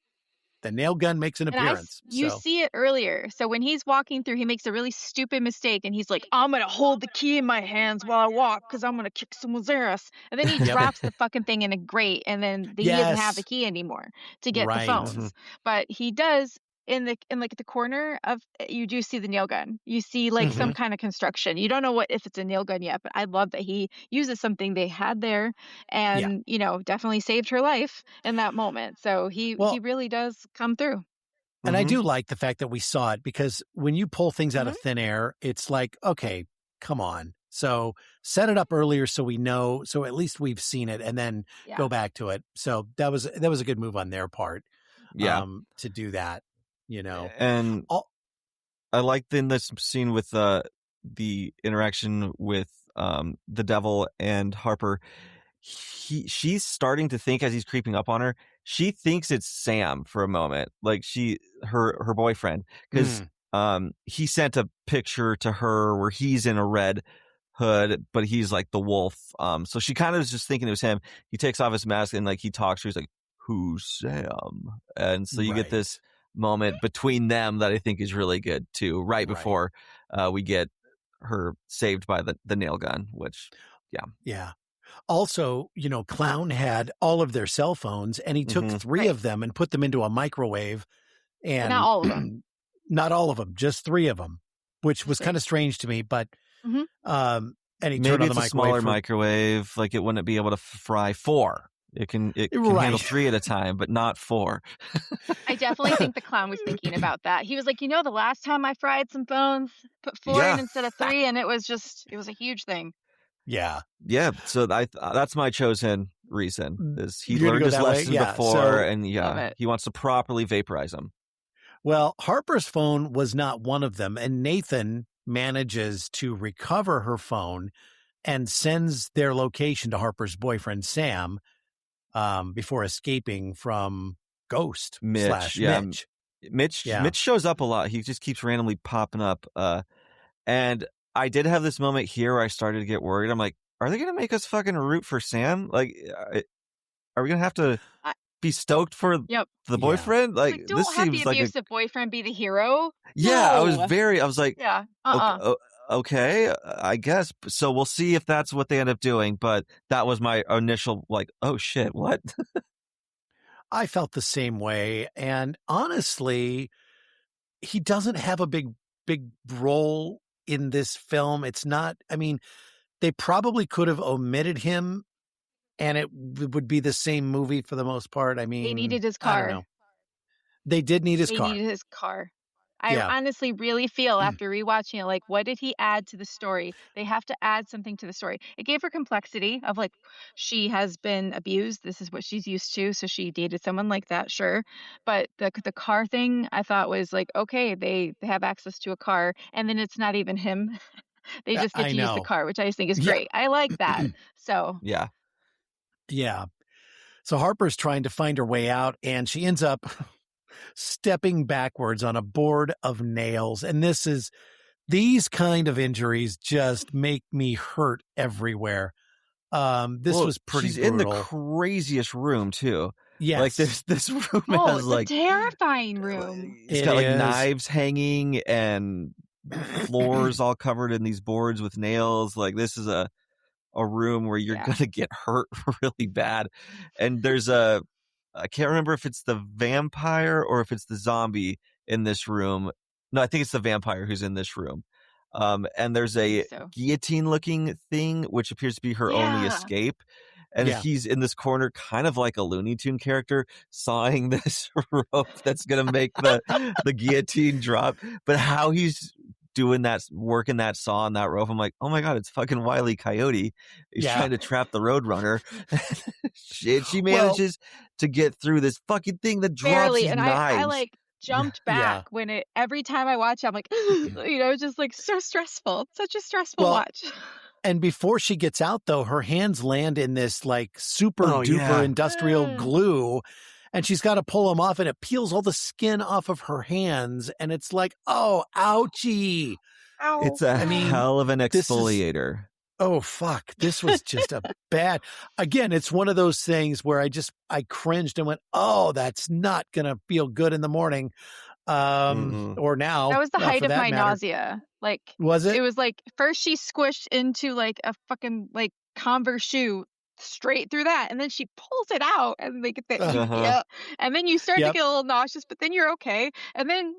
the nail gun makes an appearance. You see it earlier. So when he's walking through, he makes a really stupid mistake, and he's like, I'm going to hold the key in my hands while I walk because I'm going to kick someone's ass. And then he drops the fucking thing in a grate, and then he doesn't have the key anymore to get the phones. But he does. In the corner of, you do see the nail gun. You see like some kind of construction. You don't know if it's a nail gun yet, but I love that he uses something they had there, and definitely saved her life in that moment. So he really does come through. And I do like the fact that we saw it, because when you pull things out of thin air, it's like, okay, come on. So set it up earlier so we know, so at least we've seen it, and then go back to it. So that was a good move on their part. To do that. And I liked in this scene with the interaction with the devil and Harper. She's starting to think, as he's creeping up on her, she thinks it's Sam for a moment, like her boyfriend, because he sent a picture to her where he's in a red hood, but he's like the wolf. So she kind of is just thinking it was him. He takes off his mask and like he talks to her. He's like, "Who's Sam?" And so you get this moment between them that I think is really good too, right before we get her saved by the nail gun, which also, Clown had all of their cell phones, and he took 3 of them and put them into a microwave, and not all of them. Not all of them, just 3 of them, which was kind of strange to me, but and he maybe turned on it's the a smaller microwave, like it wouldn't be able to fry 4. It can handle 3 at a time, but not 4. I definitely think the clown was thinking about that. He was like, the last time I fried some phones, put 4 in instead of 3, and it was a huge thing. Yeah. So that's my chosen reason. Is he You're learned his lesson before, and he wants to properly vaporize them. Well, Harper's phone was not one of them, and Nathan manages to recover her phone and sends their location to Harper's boyfriend Sam. Before escaping from Ghost Mitch. Mitch. Mitch shows up a lot. He just keeps randomly popping up. And I did have this moment here where I started to get worried. I'm like, are they going to make us fucking root for Sam? Like, are we going to have to be stoked for Yep. the boyfriend. Like, Like, don't this have seems the like abusive boyfriend be the hero. yeah. I was No. like, Yeah. okay, I guess. So we'll see if that's what they end up doing. But that was my initial like, oh shit, what? I felt the same way. And honestly, he doesn't have a big role in this film. It's not, I mean, they probably could have omited him and it would be the same movie for the most part. I mean, They needed his I don't car. know. They did need his They car. needed his car. I Yeah. honestly really feel after rewatching it, like, what did he add to the story? They have to add something to the story. It gave her complexity of like, she has been abused. This is what she's used to. So she dated someone like that, sure. But the car thing, I thought was like, okay, they have access to a car, and then it's not even him. They just get I to use the know. car, which I just think is Yeah. great. I like that. So Yeah. Yeah. So Harper's trying to find her way out, and she ends up stepping backwards on a board of nails. And these kind of injuries just make me hurt everywhere. This was pretty she's brutal. in the craziest room too. Yes. Like this room oh, has it's like a terrifying room. it's It got like is. knives hanging and floors all covered in these boards with nails. Like this is a room where you're Yeah. gonna get hurt really bad. And there's I can't remember if it's the vampire or if it's the zombie in this room. No, I think it's the vampire who's in this room. And there's a So. guillotine looking thing, which appears to be her only Yeah. escape. And Yeah. he's in this corner, kind of like a Looney Tune character, sawing this rope that's going to make the guillotine drop. But how he's doing that, working that saw on that rope, I'm like, oh my God, it's fucking Wile E. Coyote. He's Yeah. trying to trap the Roadrunner. she manages to get through this fucking thing that drops Barely, these and knives. I like jumped back when every time I watch it, I'm like, just like so stressful. It's such a stressful watch. And before she gets out, though, her hands land in this like super duper industrial glue, and she's got to pull them off, and it peels all the skin off of her hands, and it's like, oh, ouchie! Ow. It's a hell of an exfoliator. Oh, fuck. This was just a bad. Again, it's one of those things where I cringed and went, oh, that's not going to feel good in the morning. Or now. That was the height of my matter. nausea. Like, was it? It was like, first she squished into like a fucking like Converse shoe straight through that. And then she pulls it out and like, and then you start to get a little nauseous, but then you're okay. And then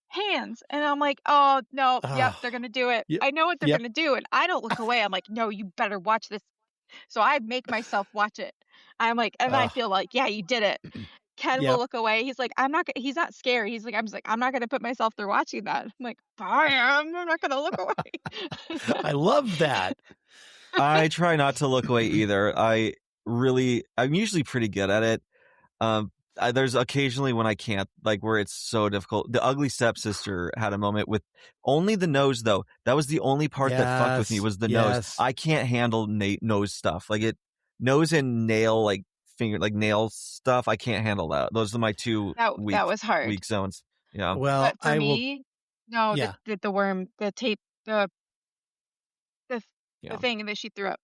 hands, and I'm like, oh no, they're gonna do it. I know what they're gonna do, and I don't look away. I'm like, no, you better watch this. So I make myself watch it. I'm like, and I feel like, yeah, you did it. Ken will look away. He's like, he's not scared. He's like, I'm not gonna put myself through watching that. I'm like, I am. I'm not gonna look away. I love that. I try not to look away either. I'm usually pretty good at it. There's occasionally when I can't, like where it's so difficult. The Ugly Stepsister had a moment with only the nose, though. That was the only part that fucked with me was the nose. I can't handle nose stuff. Like nose and nail, like finger, like nail stuff. I can't handle that. Those are my two that was hard. weak zones. Yeah. Well, but for me, the worm, the tape, the thing that she threw up.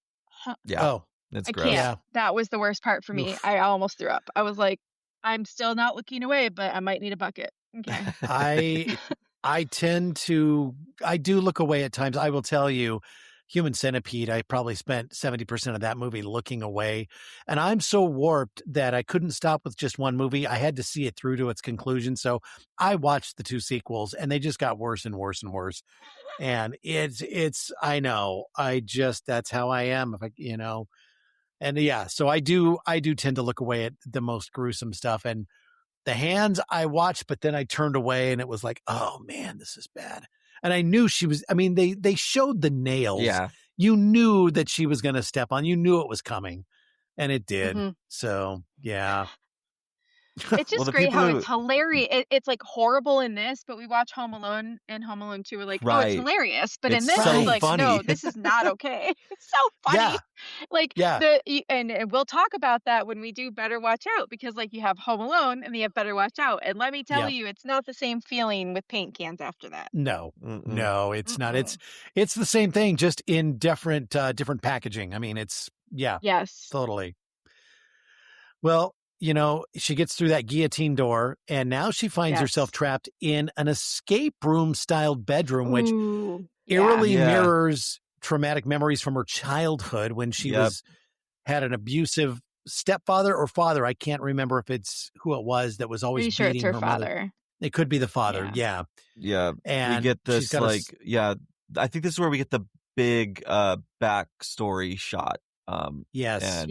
Yeah. Oh, that's gross. Can't. Yeah. That was the worst part for me. I almost threw up. I was like, I'm still not looking away, but I might need a bucket. Okay. I do look away at times. I will tell you, Human Centipede, I probably spent 70% of that movie looking away. And I'm so warped that I couldn't stop with just one movie. I had to see it through to its conclusion. So I watched the two sequels and they just got worse and worse and worse. And I know, that's how I am. And yeah, so I do tend to look away at the most gruesome stuff. And the hands I watched, but then I turned away and it was like, oh man, this is bad. And I knew they showed the nails. Yeah. You knew that she was going to step on, you knew it was coming, and it did. Mm-hmm. So yeah. It's just great how it's hilarious. It's like horrible in this, but we watch Home Alone and Home Alone 2. We're like, oh, it's hilarious. But in this, it's like, funny. No, this is not okay. It's so funny. And we'll talk about that when we do Better Watch Out, because like you have Home Alone and you have Better Watch Out. And let me tell you, it's not the same feeling with paint cans after that. No, it's not. It's the same thing, just in different packaging. I mean, yes, totally. Well, you know, she gets through that guillotine door, and now she finds herself trapped in an escape room styled Ooh, bedroom, which eerily mirrors traumatic memories from her childhood when she had an abusive stepfather or father. I can't remember if it's who it was that was always Pretty sure beating it's her her father. mother. It could be the father. Yeah. And we get this she's got I think this is where we get the big backstory shot. Yes.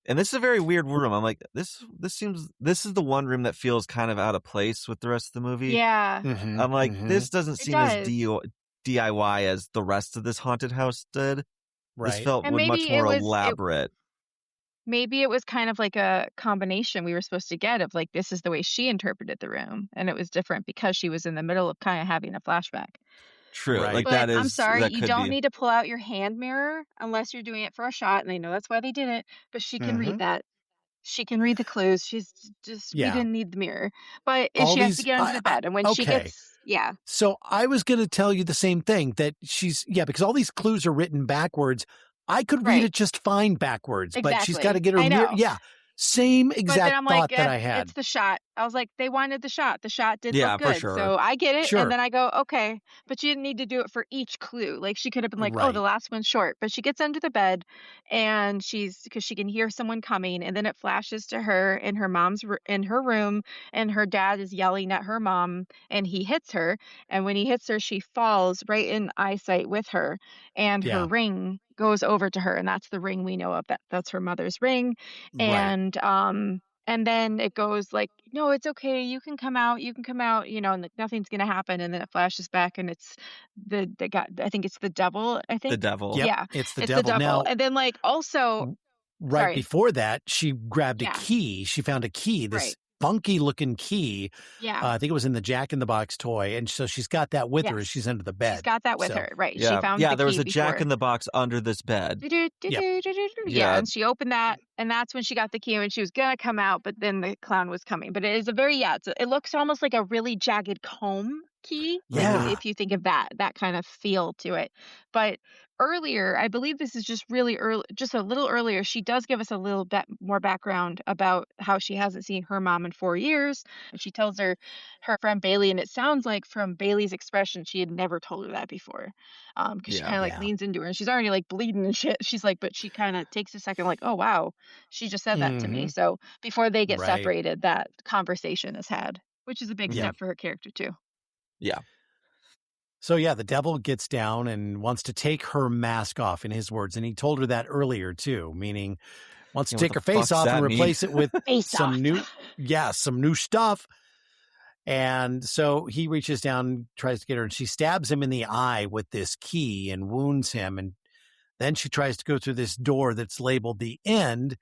And this is a very weird room. I'm like, this is the one room that feels kind of out of place with the rest of the movie. Yeah. Mm-hmm. I'm like, this doesn't seem as DIY as the rest of this haunted house did. Right. This felt much more elaborate. Maybe it was kind of like a combination we were supposed to get of like, this is the way she interpreted the room. And it was different because she was in the middle of kind of having a flashback. True. Right. Like But that is. I'm sorry, that you could don't be. need to pull out your hand mirror unless you're doing it for a shot. And I know that's why they did it, but she can read that. She can read the clues. She's just, we didn't need the mirror. But she has to get under the bed. And when she gets, So I was going to tell you the same thing, that because all these clues are written backwards. I could read it just fine backwards, but she's got to get her mirror. Yeah. Same exact thought that I had. It's the shot. I was like, they wanted the shot. The shot did look for good. sure. So I get it. And then I go, okay. But you didn't need to do it for each clue. Like she could have been like, oh, the last one's short. But she gets under the bed and because she can hear someone coming. And then it flashes to her in her in her room. And her dad is yelling at her mom and he hits her. And when he hits her, she falls right in eyesight with her. And her ring goes over to her. And that's the ring we know of. That's her mother's ring. And then it goes like, no, it's okay. You can come out, you know, and like, nothing's going to happen. And then it flashes back and it's the guy, I think it's the devil, The devil. Yep, yeah. It's the devil. Now, and then like also before that, she grabbed a key. She found a key, this funky looking key. I think it was in the Jack in the Box toy. And so she's got that with her as she's under the bed. She's got that with her. Right. Yeah. She found the there was key a Jack in the Box under this bed. Yeah. And she opened that. And that's when she got the key and she was going to come out, but then the clown was coming. But it is a very, it looks almost like a really jagged comb key. Yeah. If you think of that kind of feel to it. But earlier, I believe this is just really early, just a little earlier, she does give us a little bit more background about how she hasn't seen her mom in 4 years. And she tells her friend Bailey, and it sounds like from Bailey's expression, she had never told her that before. Because she kind of like leans into her and she's already like bleeding and shit. She's like, but she kind of takes a second like, oh, wow, she just said that to me. So before they get separated, that conversation is had, which is a big step for her character too. Yeah. So the devil gets down and wants to take her mask off, in his words. And he told her that earlier too, meaning wants to take her face off and replace it with some new stuff. And so he reaches down, tries to get her, and she stabs him in the eye with this key and wounds him. And then she tries to go through this door that's labeled the end,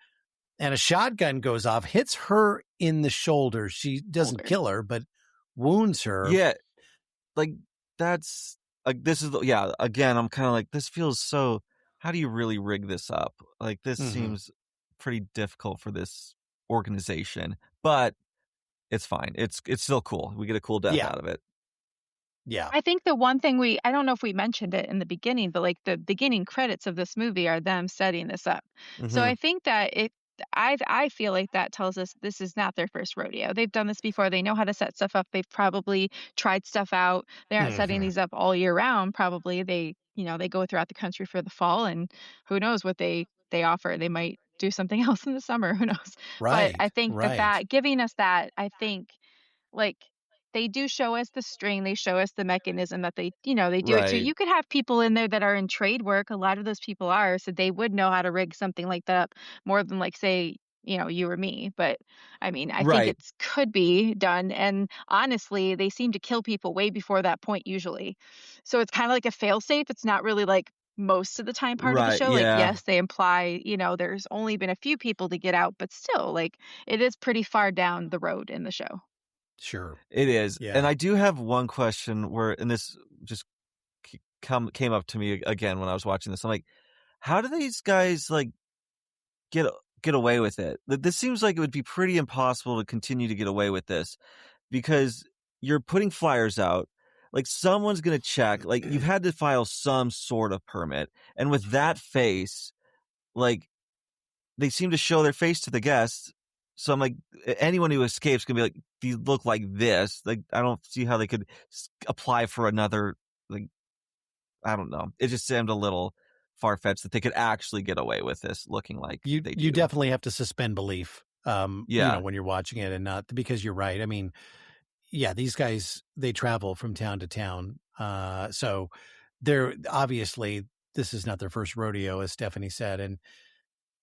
and a shotgun goes off, hits her in the shoulder. She doesn't kill her, but wounds her. Yeah. Like that's like, this is, again, I'm kind of like, this feels so, how do you really rig this up? Like this seems pretty difficult for this organization, but it's fine. It's still cool. We get a cool death out of it. Yeah. I think the one thing I don't know if we mentioned it in the beginning, but like the beginning credits of this movie are them setting this up. So I think that I feel like that tells us this is not their first rodeo. They've done this before. They know how to set stuff up. They've probably tried stuff out. They aren't setting these up all year round. Probably they go throughout the country for the fall, and who knows what they offer. They might do something else in the summer. Who knows? Right. But I think that giving us that, I think like they do show us the string. They show us the mechanism that they do it too. You could have people in there that are in trade work. A lot of those people are, so they would know how to rig something like that up more than like say, you or me. But I mean, I think it could be done. And honestly, they seem to kill people way before that point usually. So it's kind of like a fail safe. It's not really like most of the time part of the show. Like, yes, they imply, there's only been a few people to get out, but still like it is pretty far down the road in the show. Sure. It is. Yeah. And I do have one question and this just came up to me again when I was watching this. I'm like, how do these guys like get away with it? This seems like it would be pretty impossible to continue to get away with this because you're putting flyers out. Like someone's going to check, like you've had to file some sort of permit. And with that face, like they seem to show their face to the guests. So I'm like, anyone who escapes can be like, these look like this. Like, I don't see how they could apply for another. Like, I don't know. It just seemed a little far fetched that they could actually get away with this looking like You they do. you definitely have to suspend belief. Yeah. When you're watching it, and not because you're right. I mean, yeah, these guys, they travel from town to town. So they're obviously, this is not their first rodeo, as Stephanie said, and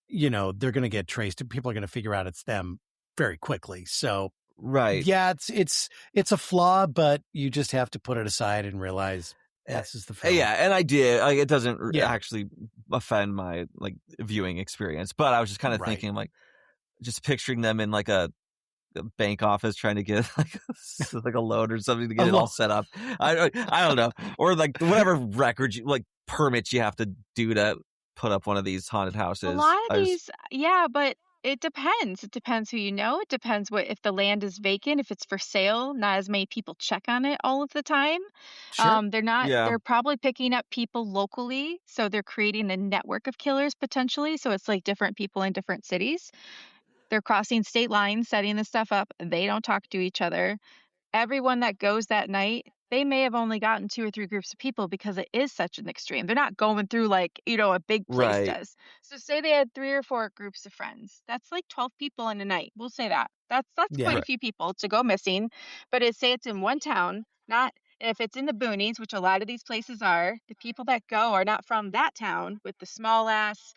they're going to get traced. People are going to figure out it's them very quickly. So Right. yeah, it's a flaw, but you just have to put it aside and realize this is the film. Yeah, and I did. Like, it doesn't Yeah. actually offend my like viewing experience, but I was just kind of Right. thinking, like, just picturing them in like a bank office trying to get like a loan or something to get it all set up. I don't know, or like whatever records like permits you have to do to put up one of these haunted houses. A lot of these, yeah, but it depends. It depends who you know. It depends if the land is vacant, if it's for sale. Not as many people check on it all of the time. Sure. They're probably picking up people locally, so they're creating a network of killers potentially. So it's like different people in different cities. They're crossing state lines, setting this stuff up. They don't talk to each other. Everyone that goes that night, they may have only gotten 2 or 3 groups of people because it is such an extreme. They're not going through like, a big place does. So say they had 3 or 4 groups of friends. That's like 12 people in a night. We'll say that. That's quite a few people to go missing. But say it's in one town, not if it's in the boonies, which a lot of these places are, the people that go are not from that town with the small ass,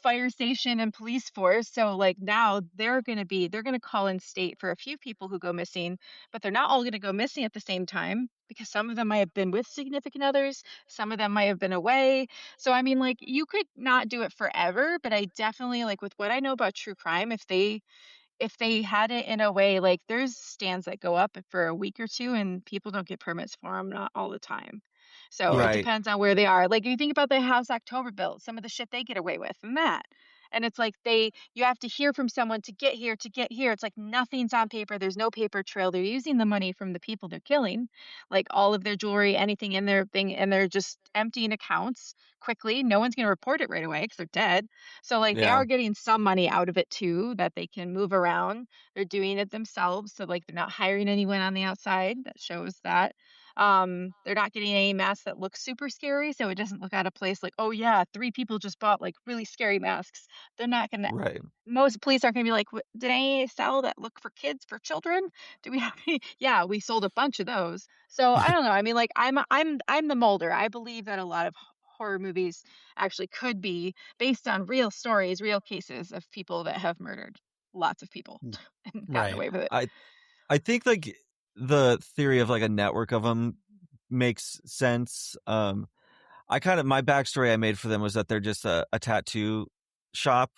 fire station and police force. So like now they're going to call in state for a few people who go missing, but they're not all going to go missing at the same time because some of them might have been with significant others, some of them might have been away. So I mean, like, you could not do it forever, but I definitely, like, with what I know about true crime, if they had it in a way, like, there's stands that go up for a week or two and people don't get permits for them, not all the time. So it Right. depends on where they are. Like, if you think about the House October build, some of the shit they get away with and that. And it's like you have to hear from someone to get here, to get here. It's like nothing's on paper. There's no paper trail. They're using the money from the people they're killing, like all of their jewelry, anything in their thing, and they're just emptying accounts quickly. No one's going to report it right away because they're dead. So like they Yeah. are getting some money out of it too that they can move around. They're doing it themselves. So like they're not hiring anyone on the outside. That shows that. They're not getting any masks that look super scary, so it doesn't look out of place. Like, oh yeah, 3 people just bought like really scary masks. They're not gonna. Right. Most police aren't gonna be like, did any sell that look for kids, for children? Do we have any? Yeah, we sold a bunch of those. So I don't know. I mean, like, I'm the molder. I believe that a lot of horror movies actually could be based on real stories, real cases of people that have murdered lots of people and gotten away with it. I think like the theory of like a network of them makes sense. My backstory I made for them was that they're just a tattoo shop.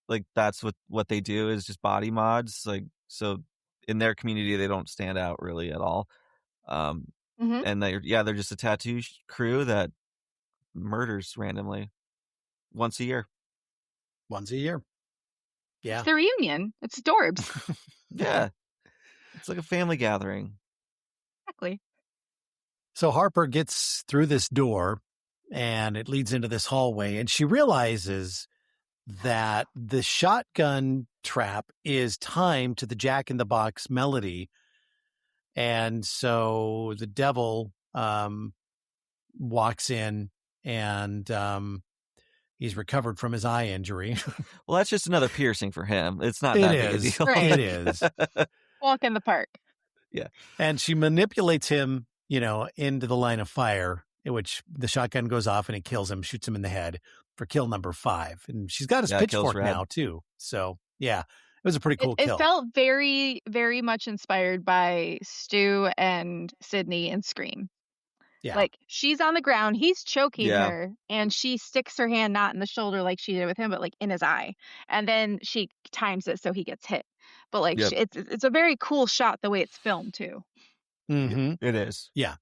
Like that's what they do is just body mods. Like, so in their community, they don't stand out really at all. And they're just a tattoo crew that murders randomly once a year. Yeah. It's the reunion. It's adorbs. Yeah. It's like a family gathering. Exactly. So Harper gets through this door and it leads into this hallway, and she realizes that the shotgun trap is timed to the Jack in the Box melody. And so the devil walks in and he's recovered from his eye injury. Well, that's just another piercing for him. It's not that big a deal. Right. It is. Walk in the park. Yeah. And she manipulates him, into the line of fire, in which the shotgun goes off and it kills him, shoots him in the head for kill number 5. And she's got his pitchfork now too. So yeah, it was a pretty cool kill. It felt very, very much inspired by Stu and Sydney in Scream. Yeah. Like, she's on the ground, he's choking her, and she sticks her hand not in the shoulder like she did with him, but like in his eye. And then she times it so he gets hit. But like, it's a very cool shot the way it's filmed too. Mm-hmm. It is. Yeah.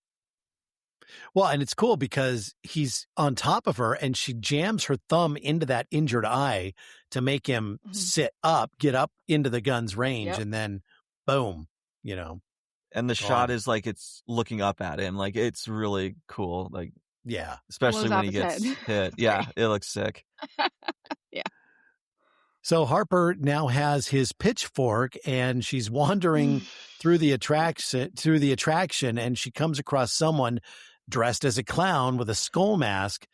Well, and it's cool because he's on top of her and she jams her thumb into that injured eye to make him sit up, get up into the gun's range, and then boom, And the shot is like it's looking up at him. Like, it's really cool. Like, yeah. Especially when he gets hit. Yeah, it looks sick. Yeah. So Harper now has his pitchfork, and she's wandering through the attraction, and she comes across someone dressed as a clown with a skull mask,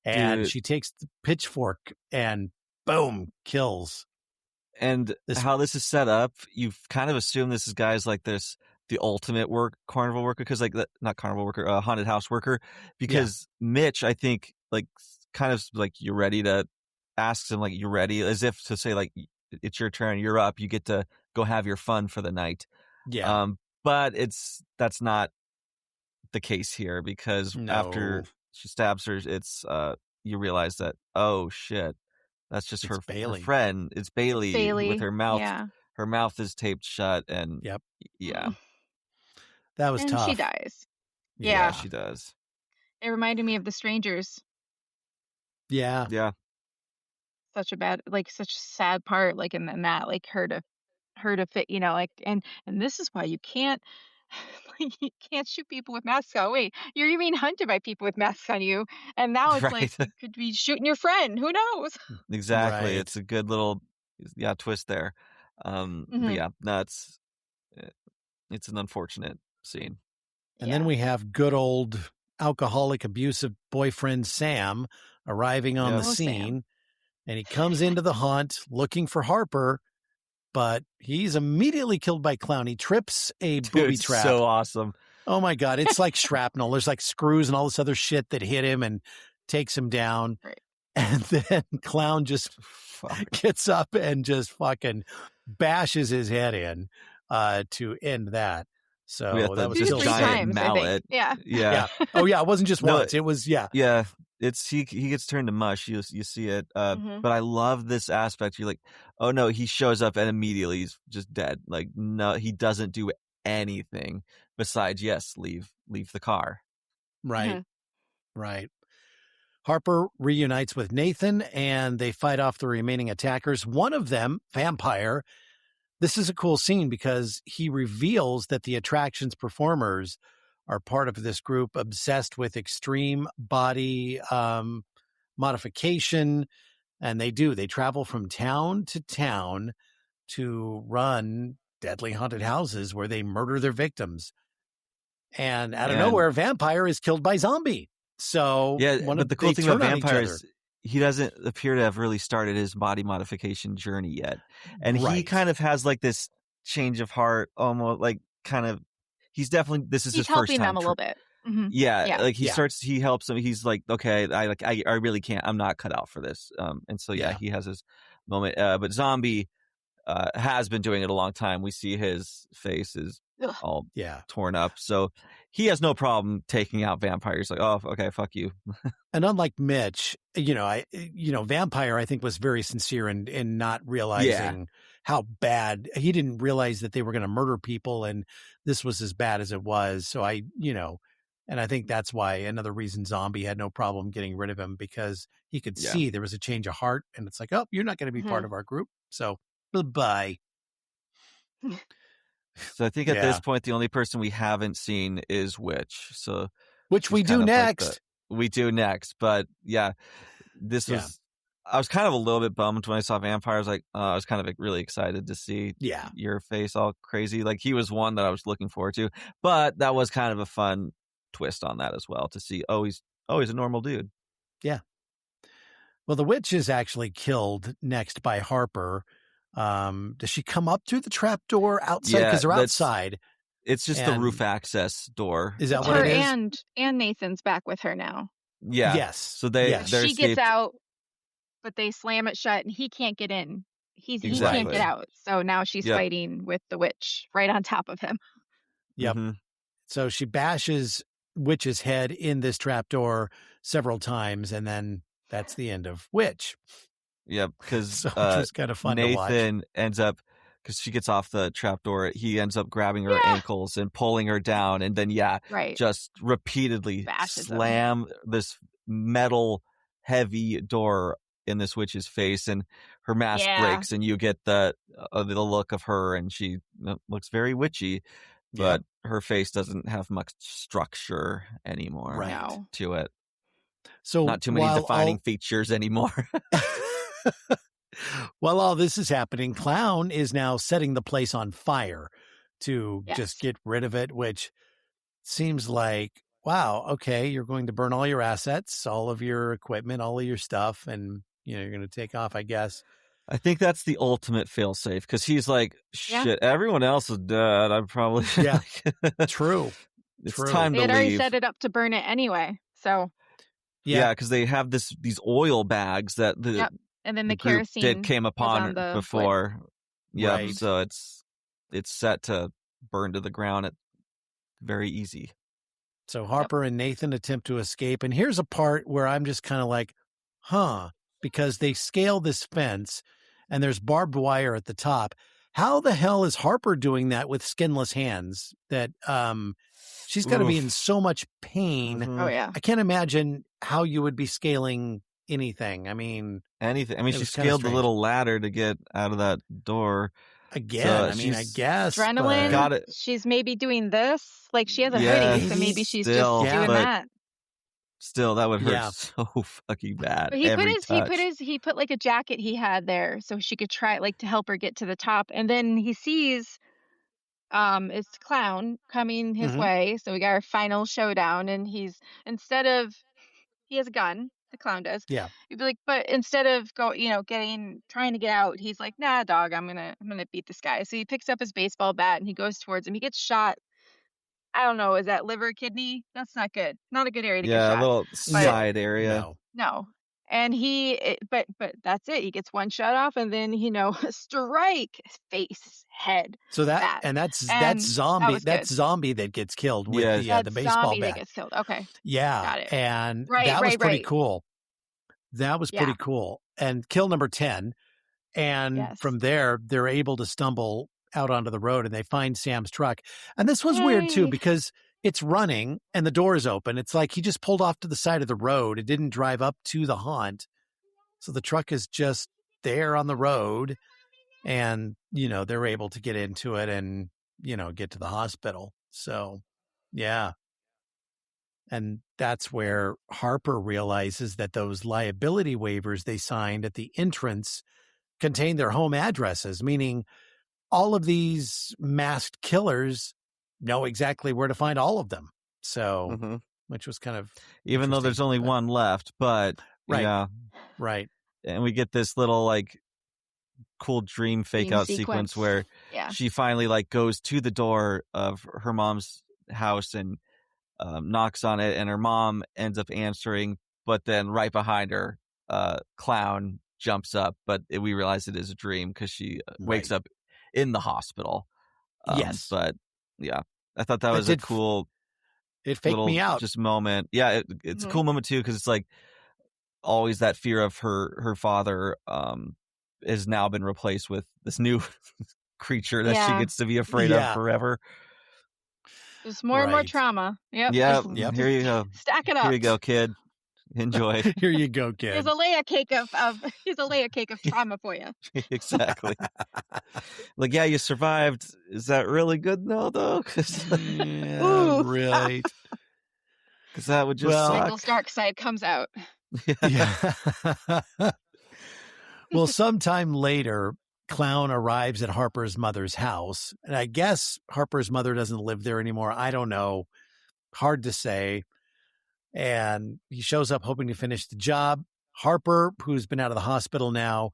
and Dude. she takes the pitchfork and boom, kills. And how this is set up, you've kind of assumed this is guys like this, the ultimate carnival worker, because like not carnival worker, haunted house worker, because Mitch, I think, like kind of like you're ready to ask him, like you're ready, as if to say like it's your turn, you're up, you get to go have your fun for the night. Yeah. But that's not the case here, because after she stabs her, it's you realize that, oh shit, that's just her friend. It's Bailey with her mouth. Yeah. Her mouth is taped shut, and yeah, that was tough. And she dies. Yeah, she does. It reminded me of The Strangers. Yeah. Such a sad part, like in that, like her to fit, like, and this is why you can't shoot people with masks on. Wait, you're being hunted by people with masks on you, and now it's like you could be shooting your friend. Who knows? Exactly. Right. It's a good little twist there. But yeah, no, it's an unfortunate scene. And then we have good old alcoholic, abusive boyfriend Sam arriving on the scene, and he comes into the haunt looking for Harper, but he's immediately killed by Clown. He trips a booby trap. So awesome. Oh my God. It's like shrapnel. There's like screws and all this other shit that hit him and takes him down. Right. And then Clown just gets up and just fucking bashes his head in to end that. So that was this giant times, mallet. Yeah. Oh yeah. It wasn't just once. It was, Yeah. It's he gets turned to mush. You see it. But I love this aspect. You're like, oh no, he shows up and immediately he's just dead. Like, no, he doesn't do anything besides leave the car. Right. Right. Harper reunites with Nathan and they fight off the remaining attackers. One of them, Vampire. This is a cool scene because he reveals that the attraction's performers are part of this group obsessed with extreme body modification. And they travel from town to town to run deadly haunted houses where they murder their victims. And out of nowhere, Vampire is killed by zombie. So but the cool thing about Vampire is he doesn't appear to have really started his body modification journey yet. And he kind of has like this change of heart, almost like kind of, he's definitely, this is his first time. He's helping them a little bit. Yeah, like he helps them. He's like, okay, I really can't, I'm not cut out for this. And so, he has his moment. But Zombie has been doing it a long time. We see his face is all torn up. So he has no problem taking out vampires. Like, oh, okay, fuck you. And unlike Mitch, Vampire, I think, was very sincere in not realizing how bad. He didn't realize that they were going to murder people, and this was as bad as it was. So and I think that's why another reason Zombie had no problem getting rid of him, because he could see there was a change of heart, and it's like, oh, you're not going to be part of our group. So bye. So I think at this point, the only person we haven't seen is Witch. So which we do next. We do next. But this was, I was kind of a little bit bummed when I saw Vampire. I was like, I was kind of really excited to see your face all crazy. Like he was one that I was looking forward to, but that was kind of a fun twist on that as well, to see, he's a normal dude. Yeah. Well, the Witch is actually killed next by Harper. Does she come up through the trap door outside? Because they're outside. It's just the roof access door. Is that what it is? And Nathan's back with her now. Yeah. Yes. So she gets out, but they slam it shut, and he can't get in. He can't get out. So now she's fighting with the Witch right on top of him. Yep. Mm-hmm. So she bashes Witch's head in this trapdoor several times, and then that's the end of Witch. Yeah, because which was kind of fun to watch. Nathan ends up, because she gets off the trapdoor, he ends up grabbing her ankles and pulling her down, and then just repeatedly slam this metal heavy door in this witch's face, and her mask breaks, and you get the look of her, and she looks very witchy, but her face doesn't have much structure anymore to it. So not too many defining features anymore. While all this is happening, Clown is now setting the place on fire to Yes. just get rid of it, which seems like, wow, okay, you're going to burn all your assets, all of your equipment, all of your stuff, and you're going to take off, I guess. I think that's the ultimate failsafe because he's like, shit, everyone else is dead. I'm probably True. It's True. time They to had already leave. set it up to burn it anyway. So Yeah, because they have these oil bags that the and then the group kerosene came upon the before. Yep. Right. So it's set to burn to the ground. Very easy. So Harper and Nathan attempt to escape, and here's a part where I'm just kind of like, because they scale this fence, and there's barbed wire at the top. How the hell is Harper doing that with skinless hands? That she's got to be in so much pain. Mm-hmm. Oh yeah. I can't imagine how you would be scaling anything. I mean, anything. I mean, she scaled the little ladder to get out of that door. Again, So I mean, I guess adrenaline. Got it. She's maybe doing this. Like she has a hoodie, so maybe she's just doing that. Still, that would hurt so fucking bad. But he put like a jacket he had there so she could try like to help her get to the top. And then he sees it's Clown coming his way. So we got our final showdown, and he has a gun, the Clown does. Yeah. He'd be like, but instead of trying to get out, he's like, nah, dog, I'm gonna beat this guy. So he picks up his baseball bat and he goes towards him. He gets shot. I don't know, is that liver, kidney? That's not good. Not a good area to get shot. Yeah, a little side area. No. And but that's it. He gets one shot off, and then strike, face, head. So that's zombie. That's zombie that gets killed with the baseball zombie bat. That gets killed. Okay. Yeah, got it. and that was pretty cool. That was pretty cool. And kill number 10, and from there they're able to stumble out onto the road, and they find Sam's truck. And this was weird too, because it's running and the door is open. It's like he just pulled off to the side of the road. It didn't drive up to the haunt. So the truck is just there on the road, and, they're able to get into it and, get to the hospital. So, yeah. And that's where Harper realizes that those liability waivers they signed at the entrance contain their home addresses, meaning all of these masked killers know exactly where to find all of them. So, which was kind of even though there's only one left, but right. And we get this little like cool dream fake out sequence where she finally goes to the door of her mom's house and knocks on it, and her mom ends up answering, but then right behind her, Clown jumps up, but we realize it is a dream because she wakes up in the hospital. Yes. But I thought that was a cool it faked me out just moment. It's a cool moment too, because it's like always that fear of her father has now been replaced with this new creature that she gets to be afraid of forever. There's more and more trauma. Yep. Here you go. Stack it up. Here you go, kid. Enjoy. Here you go, kid. Here's a layer cake of trauma for you. Exactly. You survived. Is that really good though? Right. Because that would just suck. Michael's dark side comes out. Yeah. Well, sometime later, Clown arrives at Harper's mother's house, and I guess Harper's mother doesn't live there anymore. I don't know. Hard to say. And he shows up hoping to finish the job. Harper, who's been out of the hospital now,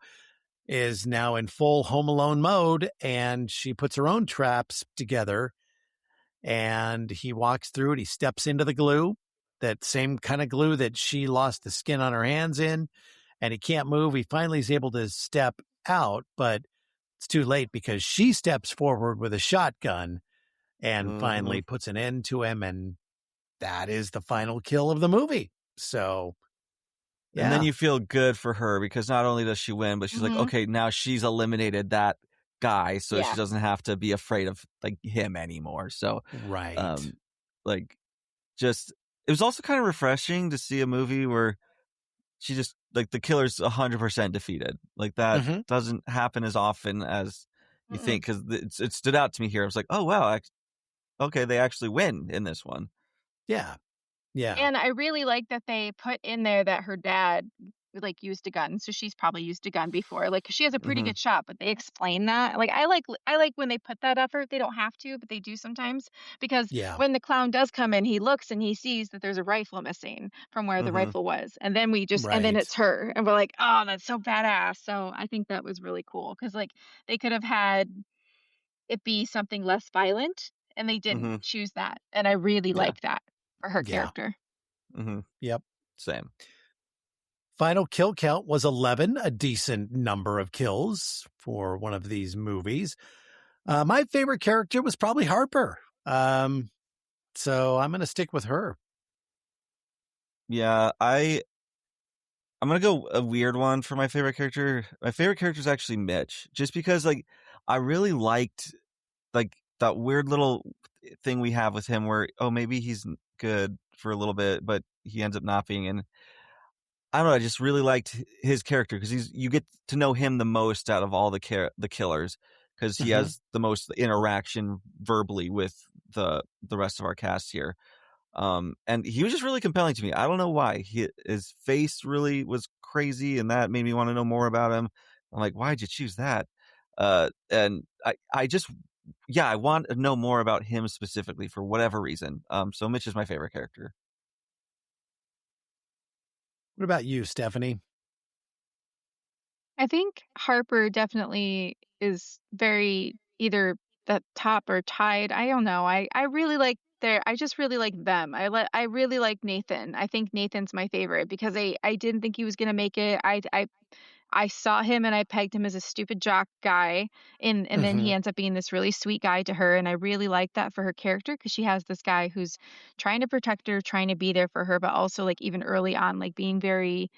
is now in full Home Alone mode, and she puts her own traps together, and he walks through it. He steps into the glue, that same kind of glue that she lost the skin on her hands in, and he can't move. He finally is able to step out, but it's too late because she steps forward with a shotgun and finally puts an end to him, and that is the final kill of the movie. So, and then you feel good for her because not only does she win, but she's like, okay, now she's eliminated that guy, so she doesn't have to be afraid of him anymore. So, it was also kind of refreshing to see a movie where she just the killer's 100% defeated. That doesn't happen as often as you think, because it stood out to me here. I was like, oh wow, okay, they actually win in this one. Yeah. And I really like that they put in there that her dad like used a gun, so she's probably used a gun before. Like 'cause she has a pretty Hmm. good shot, but they explain that. Like I like when they put that effort. They don't have to, but they do sometimes because Yeah. when the clown does come in, he looks and he sees that there's a rifle missing from where the Hmm. rifle was, and then and then Right. it's her, and we're like, oh, that's so badass. So I think that was really cool because like they could have had it be something less violent, and they didn't Hmm. choose that, and I really Yeah. like that for her Yeah. character. Hmm. Yep. Same. Final kill count was 11, a decent number of kills for one of these movies. My favorite character was probably Harper. So I'm going to stick with her. Yeah, I'm gonna go a weird one for my favorite character. My favorite character is actually Mitch, just because like I really liked like that weird little thing we have with him where maybe he's good for a little bit, but he ends up not being. And I don't know, I just really liked his character because you get to know him the most out of all the killers because he Mhm. has the most interaction verbally with the rest of our cast here. And he was just really compelling to me. I don't know why. His face really was crazy, and that made me want to know more about him. I'm like, why'd you choose that? And I just, yeah, I want to know more about him specifically for whatever reason. So Mitch is my favorite character. What about you, Stephanie? I think Harper definitely is very either the top or tied. I don't know. I really like I just really like them. I really like Nathan. I think Nathan's my favorite because I didn't think he was gonna make it. I saw him and I pegged him as a stupid jock guy, and then he Mhm. ends up being this really sweet guy to her, and I really like that for her character because she has this guy who's trying to protect her, trying to be there for her, but also like even early on, like being very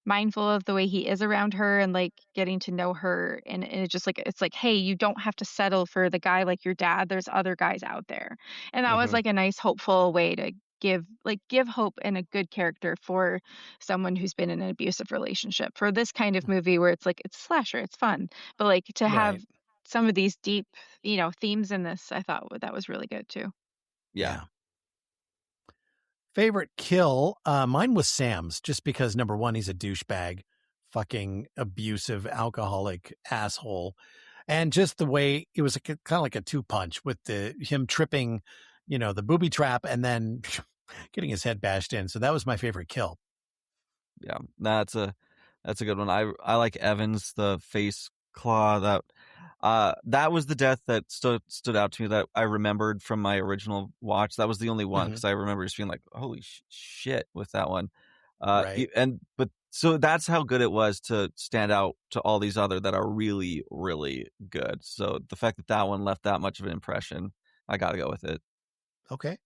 mindful of the way he is around her and like getting to know her, and it's just like it's like, hey, you don't have to settle for the guy like your dad. There's other guys out there. And that was Hmm. like a nice hopeful way to give hope and a good character for someone who's been in an abusive relationship for this kind of movie where it's like it's a slasher, it's fun, but like to have Right. some of these deep, themes in this, I thought that was really good too. Yeah. Yeah. Favorite kill? Mine was Sam's, just because number one, he's a douchebag, fucking abusive, alcoholic asshole. And just the way it was kind of like a two punch with him tripping, the booby trap and then getting his head bashed in. So that was my favorite kill. Yeah, that's a good one. I like Evans, the face claw. That was the death that stood out to me that I remembered from my original watch. That was the only one Mhm. because I remember just being like, holy shit with that one. Right. But so that's how good it was to stand out to all these other that are really really good. So the fact that that one left that much of an impression, I got to go with it. Okay.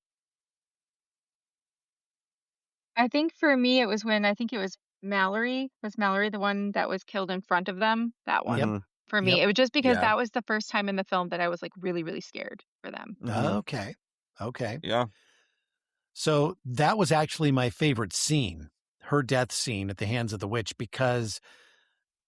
I think for me, it was when I think it was Mallory. Was Mallory the one that was killed in front of them? That Yep. one. Hmm. For me, Yep. it was just because Yeah. that was the first time in the film that I was like really, really scared for them. Hmm. Okay. Okay. Yeah. So that was actually my favorite scene, her death scene at the hands of the witch, because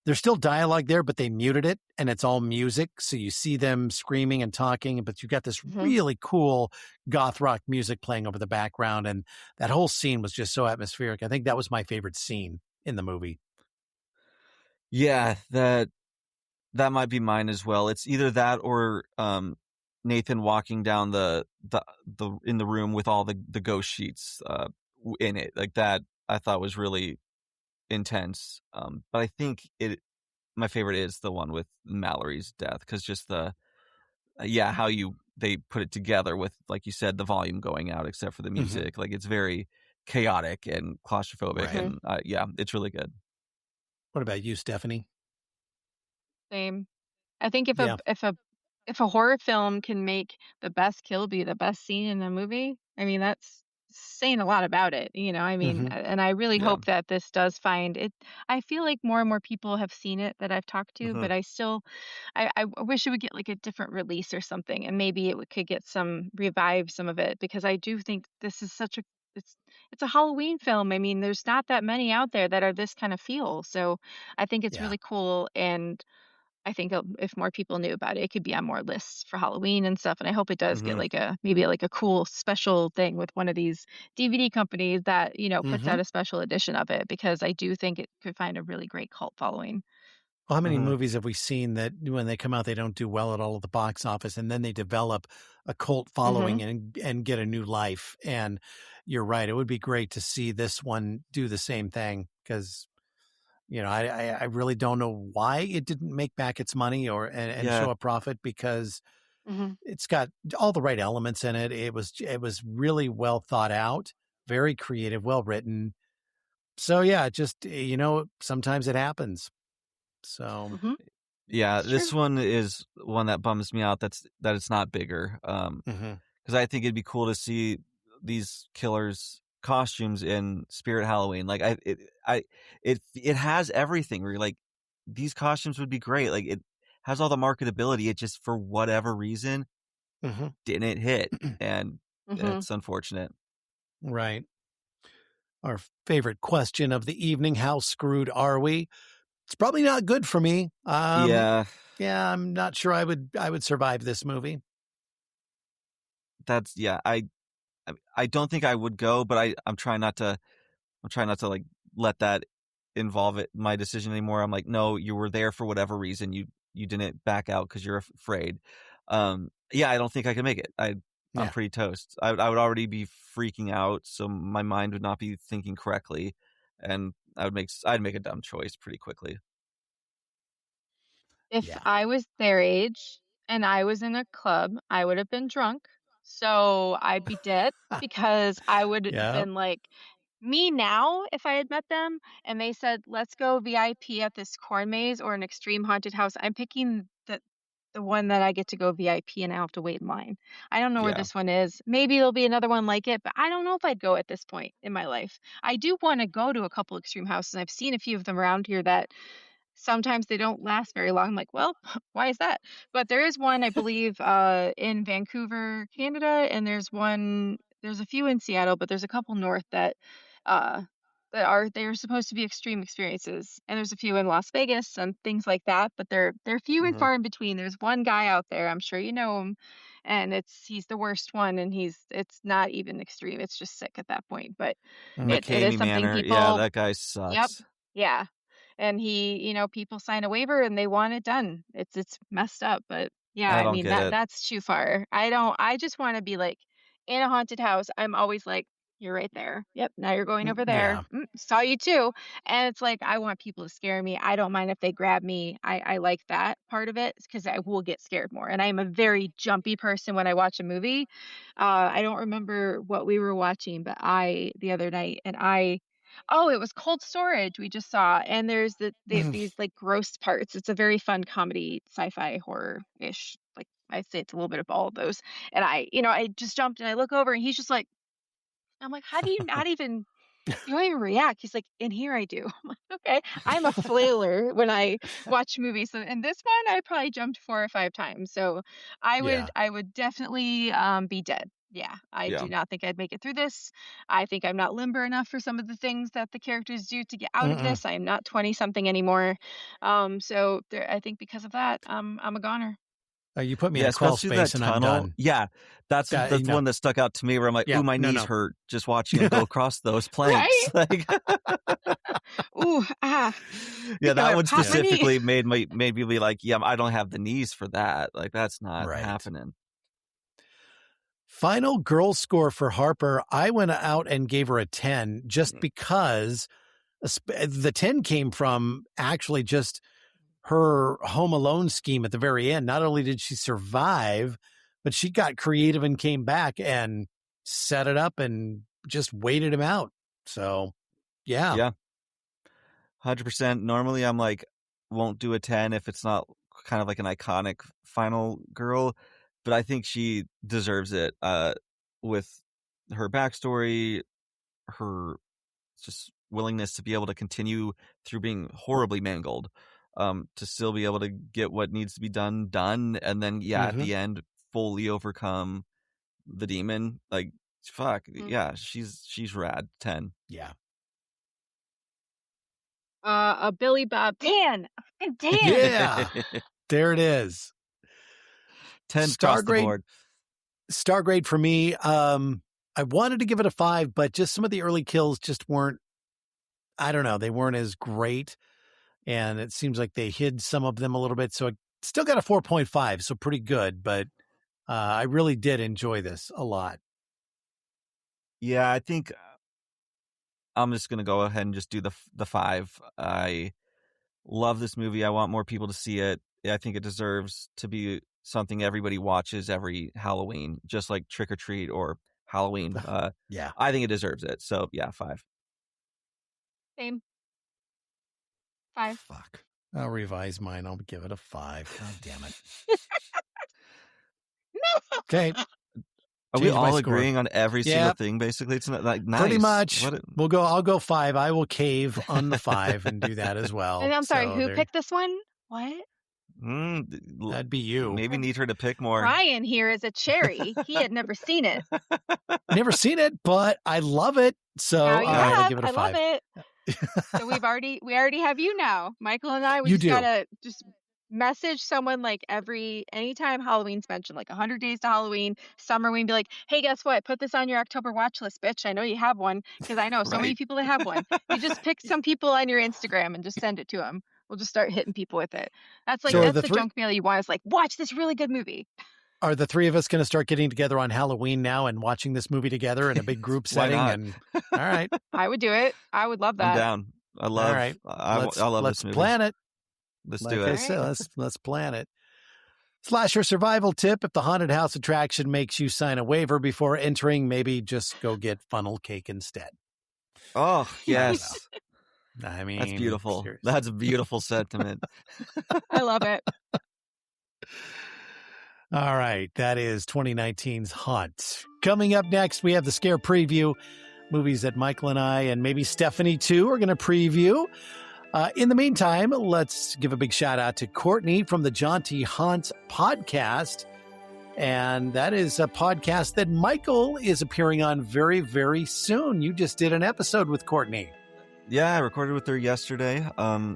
there's still dialogue there, but they muted it and it's all music. So you see them screaming and talking, but you got this Hmm. really cool goth rock music playing over the background. And that whole scene was just so atmospheric. I think that was my favorite scene in the movie. Yeah, that might be mine as well. It's either that or Nathan walking down the in the room with all the ghost sheets in it. Like that I thought was really intense. But I think my favorite is the one with Mallory's death cuz just how they put it together with, like you said, the volume going out except for the Mhm. music. Like it's very chaotic and claustrophobic Right. Hmm. and it's really good. What about you, Stephanie? Same. I think if a Yeah. if a if a horror film can make the best kill be the best scene in a movie, I mean that's saying a lot about it, I mean, Hmm. and I really Yeah. hope that this does find it. I feel like more and more people have seen it that I've talked to, Hmm. but I wish it would get like a different release or something, and maybe could get revive some of it because I do think this is such a it's it's a Halloween film. I mean, there's not that many out there that are this kind of feel, so I think it's Yeah. really cool, and I think if more people knew about it, it could be on more lists for Halloween and stuff. And I hope it does get Hmm. like maybe like a cool special thing with one of these DVD companies that, puts Mm-hmm. out a special edition of it, because I do think it could find a really great cult following. Well, how many Hmm. movies have we seen that when they come out, they don't do well at all at the box office, and then they develop a cult Hmm. following and get a new life? And you're right; it would be great to see this one do the same thing, because I really don't know why it didn't make back its money and Yeah. show a profit, because Hmm. it's got all the right elements in it. It was really well thought out, very creative, well written. So yeah, just sometimes it happens. So. Hmm. Yeah, It's true. this one is one that bums me out. That it's not bigger. Mm-hmm. Because I think it'd be cool to see these killers' costumes in Spirit Halloween. Like it has everything. Where you're like, these costumes would be great. Like it has all the marketability. It just for whatever reason Mm-hmm. didn't hit, and Hmm. it's unfortunate. Right. Our favorite question of the evening: how screwed are we? It's probably not good for me. Yeah, Yeah, I'm not sure I would survive this movie. that's yeah. I don't think I would go, but I'm trying not to. I'm trying not to like let that involve my decision anymore. I'm like, no, you were there for whatever reason. You didn't back out because you're afraid. Yeah, I don't think I can make it. I'm Yeah. pretty toast. I would already be freaking out, so my mind would not be thinking correctly, and I'd make a dumb choice pretty quickly. If Yeah. I was their age and I was in a club, I would have been drunk. So I'd be dead, because I would have Yeah. been like, me now, if I had met them and they said, let's go VIP at this corn maze or an extreme haunted house, I'm picking the one that I get to go VIP and I have to wait in line. I don't know where Yeah, this one is. Maybe there'll be another one like it, but I don't know if I'd go at this point in my life. I do want to go to a couple extreme houses. I've seen a few of them around here that sometimes they don't last very long. I'm like, well, why is that? But there is one, I believe, in Vancouver, Canada, and there's a few in Seattle, but there's a couple north uh, they're supposed to be extreme experiences, and there's a few in Las Vegas and things like that. But they're few and hmm, far in between. There's one guy out there, I'm sure you know him, and he's the worst one, and it's not even extreme. It's just sick at that point. But it is McCamey something Manor. Yeah, people. that guy Yep. sucks. Yeah. And people sign a waiver and they want it done. It's messed up, but yeah, I I don't mean get it. that's too far. I just want to be like in a haunted house. I'm always like, you're right there. Yep, now you're going over there. Yeah. Saw you too. And it's like I want people to scare me. I don't mind if they grab me. I like that part of it because I will get scared more. And I am a very jumpy person when I watch a movie. I don't remember what we were watching, but I the other night and I Oh, it was Cold Storage we just saw, and there's these like gross parts. It's a very fun comedy, sci-fi, horror-ish. Like I'd say it's a little bit of all of those. And I just jumped and I look over and he's just like, I'm like, how do you not even you don't even react? He's like, in here I do. I'm like, okay. I'm a flailer when I watch movies. So in this one, I probably jumped 4 or 5 times. So Yeah. I would definitely be dead. Yeah, I Yeah. do not think I'd make it through this. I think I'm not limber enough for some of the things that the characters do to get out of Mm-mm. this. I am not 20 something anymore. So I think because of that, I'm a goner. You put me in Yeah, a crawl especially that space and I'm tunnel. done. Yeah, that's the No. one that stuck out to me where I'm like, Yeah. ooh, my No. knees No. hurt just watching him go across those Right? planks. Like, Ooh, yeah, think I that might one pop my knee. specifically made me be like, yeah, I don't have the knees for that. Like, that's not Right. happening. Final girl score for Harper. I went out and gave her a 10 just because the 10 came from actually just her Home Alone scheme at the very end. Not only did she survive, but she got creative and came back and set it up and just waited him out. So, yeah. Yeah, 100%. Normally, I'm like, won't do a 10 if it's not kind of like an iconic final girl, but I think she deserves it. With her backstory, her just willingness to be able to continue through being horribly mangled, to still be able to get what needs to be done, and then at Mm-hmm. the end fully overcome the demon. Like, fuck, Mhm. yeah, she's rad. 10. Yeah. A Billy Bob Dan. Dan. Yeah, there it is. 10 across the board. Star grade for me. I wanted to give it a 5, but just some of the early kills just weren't, I don't know, they weren't as great. And it seems like they hid some of them a little bit. So it still got a 4.5, so pretty good. But I really did enjoy this a lot. Yeah, I think I'm just going to go ahead and just do the 5. I love this movie. I want more people to see it. I think it deserves to be something everybody watches every Halloween, just like Trick or Treat or Halloween. Yeah. I think it deserves it. So yeah, 5. Same. 5. Fuck. I'll revise mine. I'll give it a 5. God damn it. No. Okay. Are we Change my all score. agreeing on every single thing? Basically, it's not like nice. Pretty much. I'll go 5. I will cave on the 5 and do that as well. And I'm sorry, who picked this one? What? That'd be you. Maybe need her to pick more. Brian here is a cherry. He had never seen it. Never seen it, but I love it. So I'll give it a 5. I love it. So we already have you now. Michael and I, we just gotta just message someone like anytime Halloween's mentioned, like 100 Days to Halloween, summer, we'd be like, hey, guess what? Put this on your October watch list, bitch. I know you have one because I know so many people that have one. You just pick some people on your Instagram and just send it to them. We'll just start hitting people with it. That's like, that's the junk mail you want. Is like, watch this really good movie. Are the 3 of us going to start getting together on Halloween now and watching this movie together in a big group setting? And all right, I would do it. I would love that. I'm down. I love. All right, I love this movie. Let's plan it. Let's do it. Let's plan it. Slasher survival tip: if the haunted house attraction makes you sign a waiver before entering, maybe just go get funnel cake instead. Oh yes. I mean, that's beautiful. Seriously. That's a beautiful sentiment. I love it. All right. That is 2019's Haunt. Coming up next, we have the Scare Preview, movies that Michael and I, and maybe Stephanie too, are going to preview. In the meantime, let's give a big shout out to Courtney from the Jaunty Haunt podcast. And that is a podcast that Michael is appearing on very, very soon. You just did an episode with Courtney. Yeah, I recorded with her yesterday.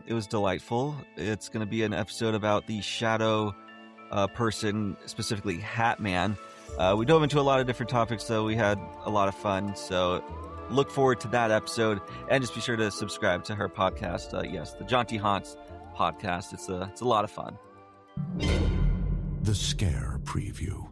It was delightful. It's going to be an episode about the shadow person, specifically Hat Man. We dove into a lot of different topics, though. We had a lot of fun. So look forward to that episode, and just be sure to subscribe to her podcast. Yes, the Jaunty Haunts podcast. It's a lot of fun. The Scare Preview.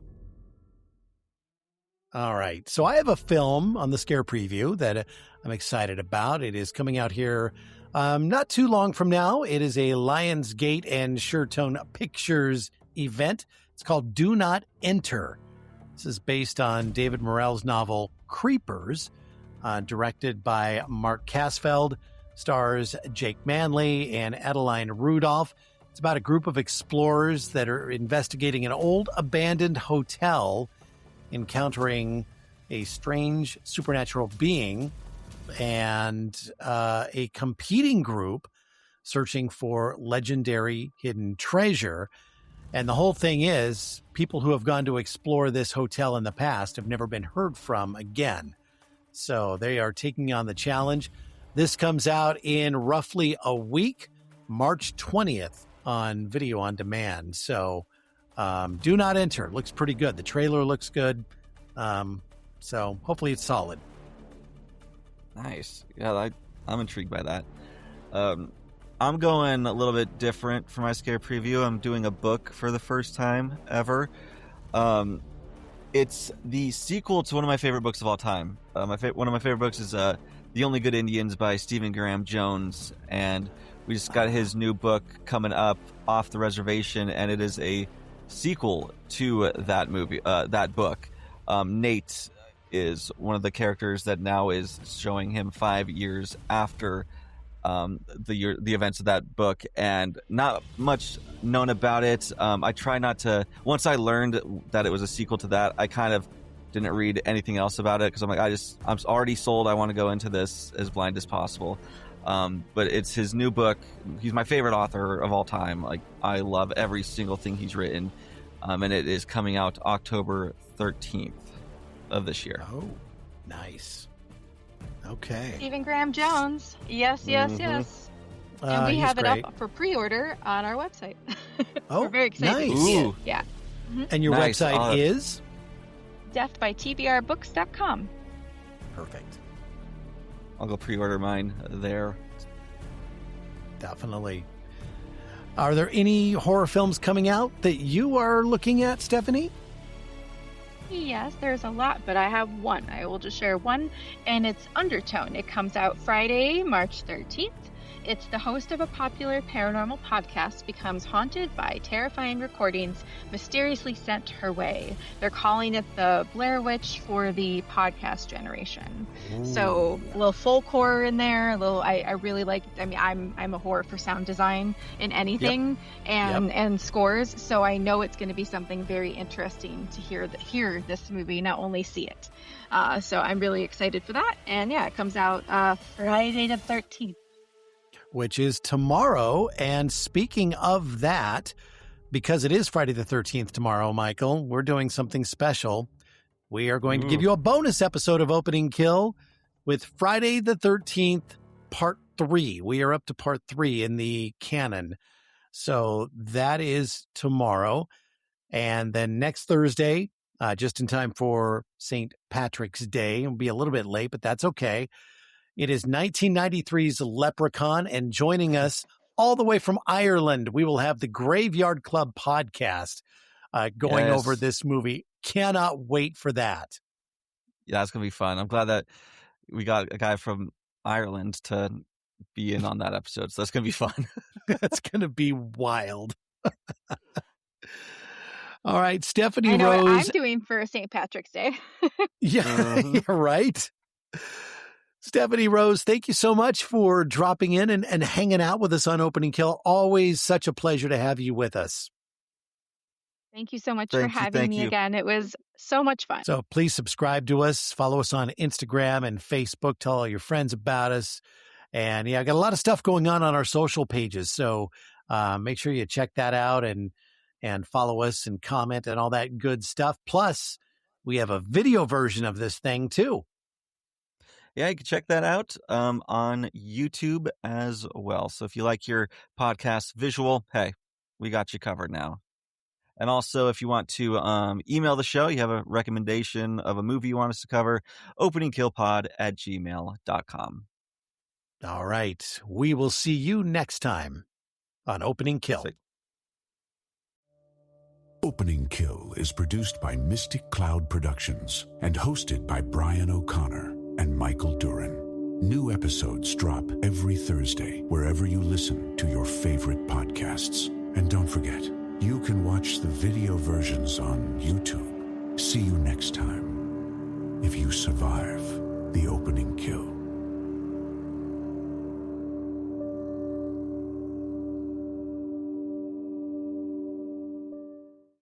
All right. So I have a film on the Scare Preview that I'm excited about. It is coming out here not too long from now. It is a Lionsgate and Suretone Pictures event. It's called Do Not Enter. This is based on David Morrell's novel Creepers, directed by Mark Casfeld, stars Jake Manley and Adeline Rudolph. It's about a group of explorers that are investigating an old abandoned hotel, encountering a strange supernatural being and a competing group searching for legendary hidden treasure. And the whole thing is, people who have gone to explore this hotel in the past have never been heard from again. So they are taking on the challenge. This comes out in roughly a week, March 20th on video on demand. So Do Not Enter. Looks pretty good. The trailer looks good. So hopefully it's solid. Nice. Yeah, I'm intrigued by that. I'm going a little bit different for my Scare Preview. I'm doing a book for the first time ever. It's the sequel to one of my favorite books of all time. One of my favorite books is The Only Good Indians by Stephen Graham Jones, and we just got his new book coming up, Off the Reservation, and it is a sequel to that movie, that book. Nate is one of the characters that now is showing him 5 years after the events of that book, and not much known about it. I try not to. Once I learned that it was a sequel to that, I kind of didn't read anything else about it because I'm like, I'm already sold. I want to go into this as blind as possible. But it's his new book. He's my favorite author of all time. Like, I love every single thing he's written, and it is coming out October 13th of this year. Oh, nice. Okay. Stephen Graham Jones. Yes, yes, yes. And we have it great. up for pre-order on our website. Oh, We're very excited to nice. see it. Ooh. Yeah. And your Nice. website is? deathbytbrbooks.com. Perfect. I'll go pre-order mine there. Definitely. Are there any horror films coming out that you are looking at, Stephanie? Yes, there's a lot, but I have one. I will just share one, and it's Undertone. It comes out Friday, March 13th. It's the host of a popular paranormal podcast becomes haunted by terrifying recordings mysteriously sent her way. They're calling it the Blair Witch for the podcast generation. Ooh. So a little folk horror in there. A little. I really like. I mean, I'm a horror for sound design in anything and scores. So I know it's going to be something very interesting to hear this movie, not only see it. So I'm really excited for that. And yeah, it comes out Friday the 13th. Which is tomorrow. And speaking of that, because it is Friday the 13th tomorrow, Michael, we're doing something special. We are going to give you a bonus episode of Opening Kill with Friday the 13th, Part 3. We are up to Part 3 in the canon. So that is tomorrow. And then next Thursday, just in time for St. Patrick's Day, it'll be a little bit late, but that's okay. It is 1993's Leprechaun, and joining us all the way from Ireland, we will have the Graveyard Club podcast going over this movie. Cannot wait for that. Yeah, it's going to be fun. I'm glad that we got a guy from Ireland to be in on that episode, so that's going to be fun. That's going to be wild. All right, Stephanie I know Rose. what I'm doing for St. Patrick's Day. Yeah, you're right. Stephanie Rose, thank you so much for dropping in and hanging out with us on Opening Kill. Always such a pleasure to have you with us. Thank you so much for having me again. It was so much fun. So please subscribe to us. Follow us on Instagram and Facebook. Tell all your friends about us. And yeah, I got a lot of stuff going on our social pages. So make sure you check that out and follow us and comment and all that good stuff. Plus, we have a video version of this thing too. Yeah, you can check that out on YouTube as well. So if you like your podcast visual, hey, we got you covered now. And also, if you want to email the show, you have a recommendation of a movie you want us to cover, openingkillpod@gmail.com. All right. We will see you next time on Opening Kill. Opening Kill is produced by Mystic Cloud Productions and hosted by Brian O'Connor and Michael Duran. New episodes drop every Thursday wherever you listen to your favorite podcasts. And don't forget, you can watch the video versions on YouTube. See you next time, if you survive.